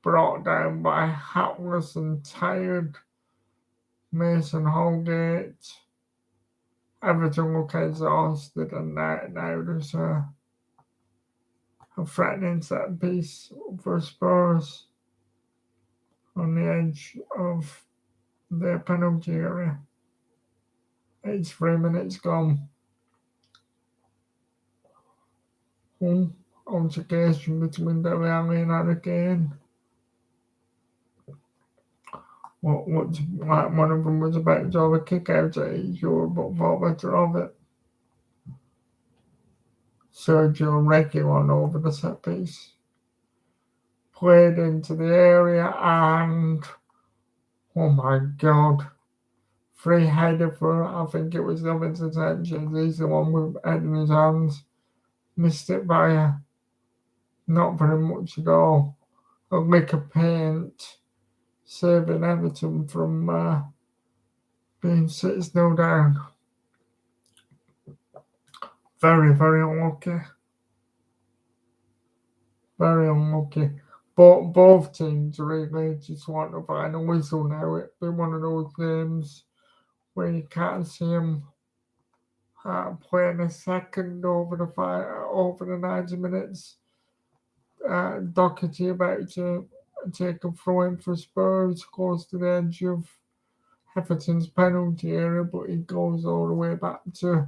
Speaker 1: brought down by hapless and tired Mason Holgate. Everton look exhausted, and now there's a threatening set piece for Spurs on the edge of their penalty area. It's 3 minutes gone. Altercation between Dele Alli and Harry Kane. What like one of them was about to have a kick out at each other, but thought better of it. Sergio Reguilon over the set piece. Played into the area, and oh my god. Free header for, I think it was Davinson Sanchez. He's the one with head in his hands. Missed it by not very much at all. A lick of paint, saving Everton from being 6-0 down. Very, very unlucky. Very unlucky. But both teams really just want to find a whistle now. It'll be one of those games where you can't see them playing a second over the 90 minutes. Doherty about to take a throw in for Spurs, close to the edge of Everton's penalty area, but he goes all the way back to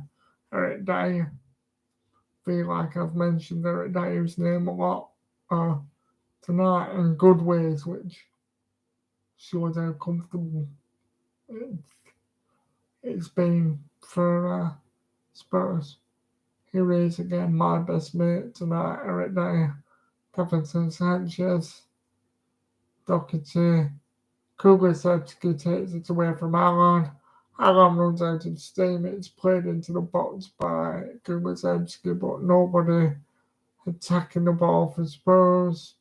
Speaker 1: Eric Dyer. Feel like I've mentioned Eric Dyer's name a lot tonight in good ways, which shows how comfortable it's been for Spurs. Here he is again, my best mate tonight, Eric Dyer. Davinson Sanchez Doherty. Kulusevski takes it away from Alon. Alon runs out of steam. It's played into the box by Kulusevski, but nobody attacking the ball for Spurs.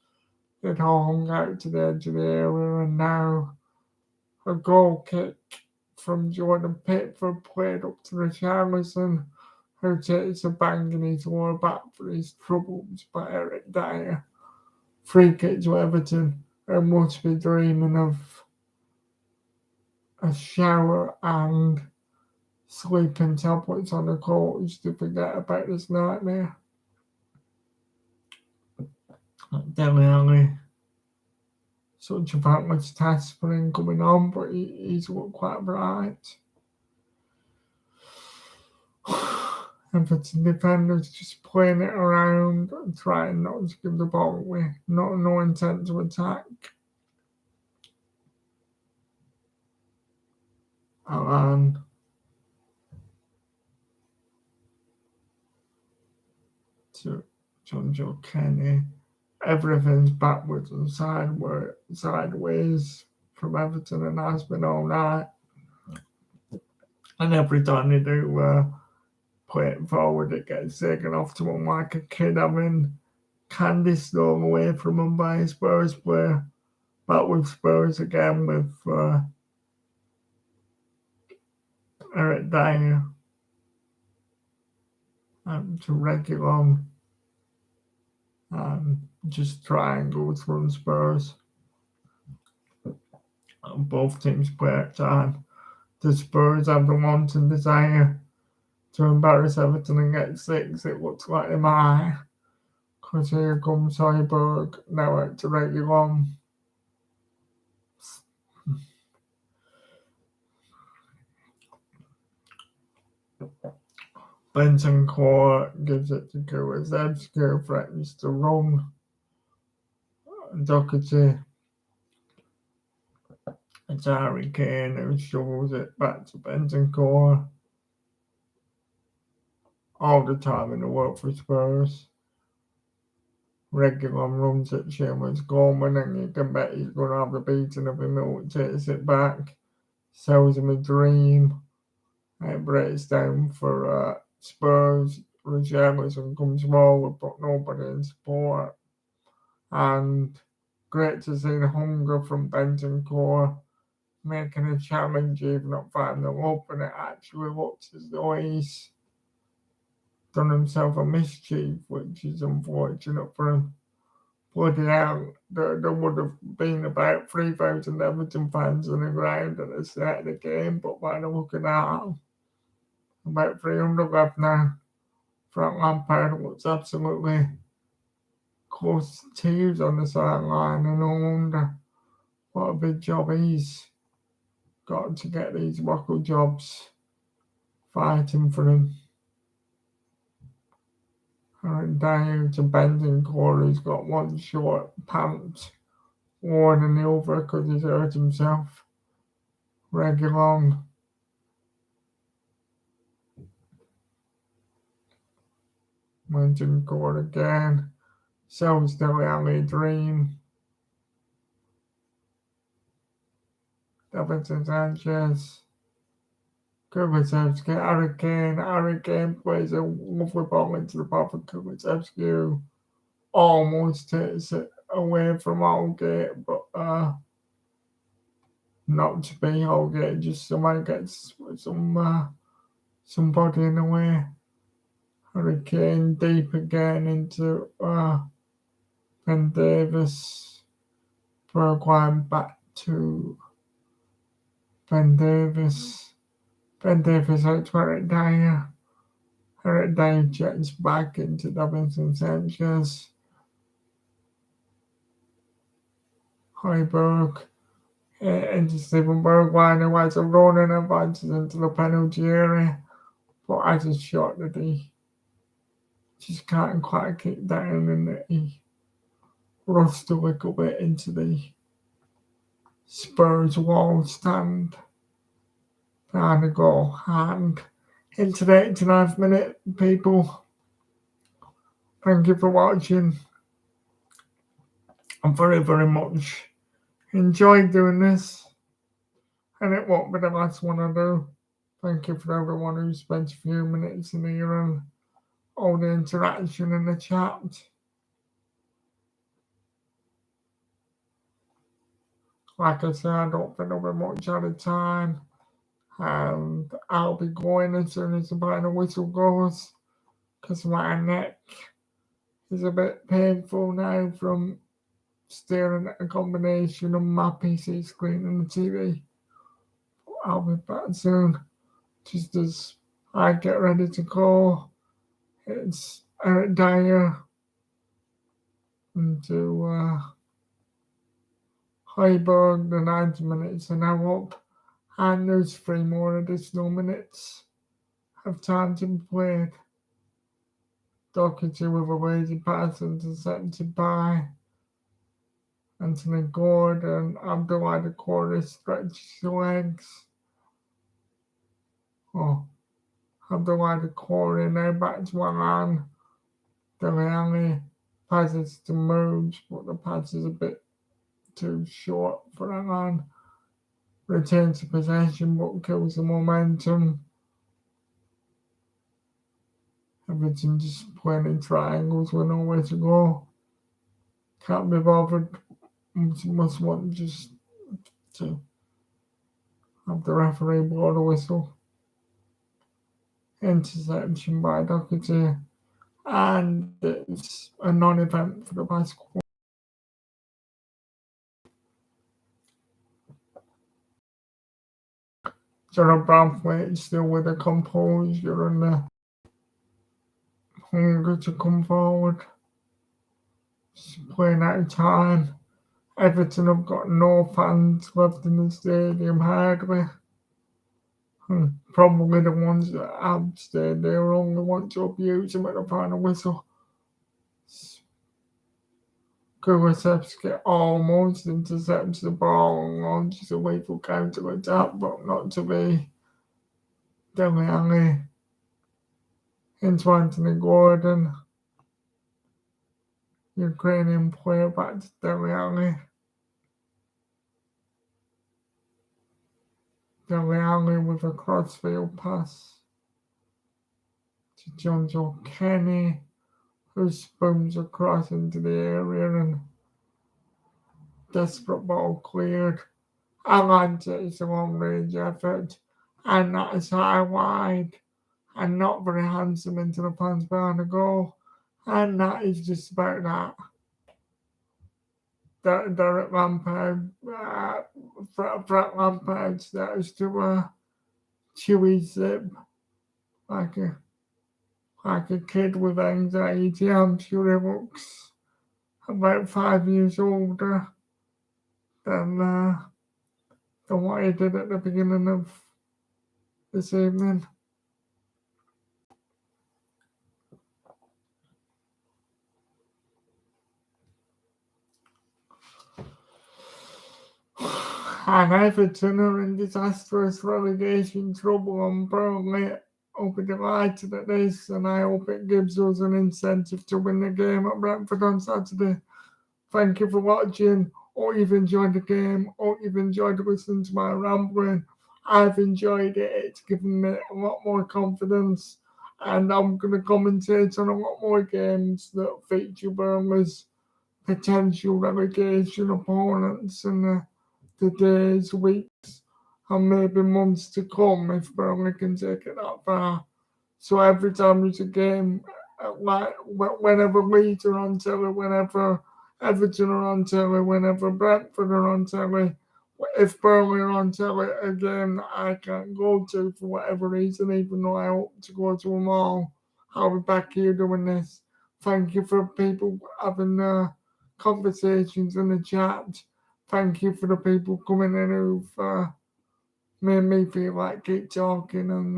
Speaker 1: It all hung out to the edge of the area, and now a goal kick from Jordan Pickford played up to Richarlison, who takes a bang in his lower back for his troubles by Eric Dyer. Free kick to Everton, who must be dreaming of a shower and sleeping tablets on the couch to forget about this nightmare. Dele Alli, such a thankless task for him coming on, but he's looked quite bright. Everton defenders just playing it around and trying not to give the ball away, no intent to attack. Alan to John Joe Kenny. Everything's backwards and sideways from Everton and has been all night. And every time they do play it forward, it gets taken off to them like a kid having candy stolen away from them by a Spurs player. Back with Spurs again with Eric Dyer to Reguilon. Just triangles from Spurs. Both teams play at time. The Spurs have the wanton desire to embarrass Everton and get 6. It looks like they might. Because here comes Højbjerg now out to Reguilon. Bentancur gives it to Kulusevski, threatens to run. Doherty. It's Harry Kane who shovels it back to Bentancur. All the time in the world for Spurs. Reguilon runs at Seamus Gorman, and you can bet he's going to have the beating of him who takes it back. Sells him a dream. It breaks down for Spurs. Richarlison comes forward, but nobody in support. And great to see the hunger from Bentancur making a challenge, even not finding the up, and it actually looks as though he's done himself a mischief, which is unfortunate for him. Bloody hell, there would have been about 3,000 Everton fans on the ground at the start of the game, but by the look of that, about 300 left now. Frank Lampard looks absolutely close to tears on the sideline, and no wonder what a big job he's got to get these local jobs fighting for him. And down to Bentancur, who's got one short pant worn in the over because he's hurt himself. Reguilon. Bentancur again. Sells Dele Alli dream. Davinson Sanchez. Kulusevski, Harry Kane plays a lovely ball into the path of Kulusevski, who almost takes it away from Holgate, but not to be Holgate, just somehow gets somebody in the way. Harry Kane deep again into Ben Davies. Bergwijn back to Ben Davies. Ben Davies out to Eric Dyer. Eric Dyer jets back into Davinson Sanchez. Højbjerg into Steven Bergwijn, who has a run and advances into the penalty area, but has a shot that he just can't quite kick down, and he rusts a little bit into the Spurs wall stand behind the goal. And into the 89th minute, people, thank you for watching. I'm very, very much enjoyed doing this, and it won't be the last one I do. Thank you for everyone who spent a few minutes in here and all the interaction in the chat. Like I said, I don't think there'll be much at a time, and I'll be going as soon as the final whistle goes, because my neck is a bit painful now from staring at a combination of my PC screen and the TV. I'll be back soon, just as I get ready to go. It's Eric Dyer into Heiberg, the 90 minutes are now up, and there's 3 more additional minutes of time to be played. Doherty with a lazy pass intercepted by Anthony Gordon. Abdullah Corey stretches his legs. Abdullah Corey now back to Alan. Dele passes to Moves, but the pass is a bit too short for Alan. Retains the possession but kills the momentum. Everton just playing in triangles with nowhere to go. Can't be bothered. Must want just to have the referee blow the whistle. Interception by Doherty, and it's a non-event for the basketball. Gerald Braithwaite still with the composure and the hunger to come forward. Just playing out of time. Everton have got no fans left in the stadium, hardly. Probably the ones that have stayed there only want to abuse him at the final whistle. Kulusevski almost intercepts the ball and launches away for counter-attack, but not to be. Dele Alli into Anthony Gordon. Ukrainian player back to Dele Alli. Dele Alli with a crossfield pass to John Joe Kenny, who spoons across into the area and desperate ball cleared. Atlanta is a long-range effort, and that is high wide and not very handsome into the fans behind the goal, and that is just about that. Derek Lampard, Frank Lampard starts to chewy zip like a kid with anxiety. I'm sure he looks about 5 years older than what he did at the beginning of this evening. And Everton are in disastrous relegation trouble, and Burnley will be delighted at this, and I hope it gives us an incentive to win the game at Brentford on Saturday. Thank you for watching. Hope you've enjoyed the game. Hope you've enjoyed listening to my rambling. I've enjoyed it. It's given me a lot more confidence, and I'm going to commentate on a lot more games that feature Burnley's potential relegation opponents in the days, weeks, and maybe months to come if Burnley can take it that far. So every time there's a game, like whenever Leeds are on telly, whenever Everton are on telly, whenever Brentford are on telly, if Burnley are on telly, a game that I can't go to for whatever reason, even though I hope to go to them all, I'll be back here doing this. Thank you for people having conversations in the chat. Thank you for the people coming in who've made me feel like keep talking, and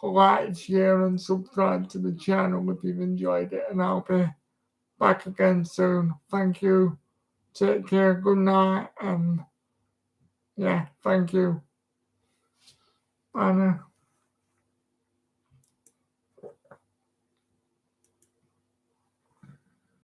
Speaker 1: like, share and subscribe to the channel if you've enjoyed it, and I'll be back again soon. Thank you. Take care. Good night. And yeah, thank you. Bye now.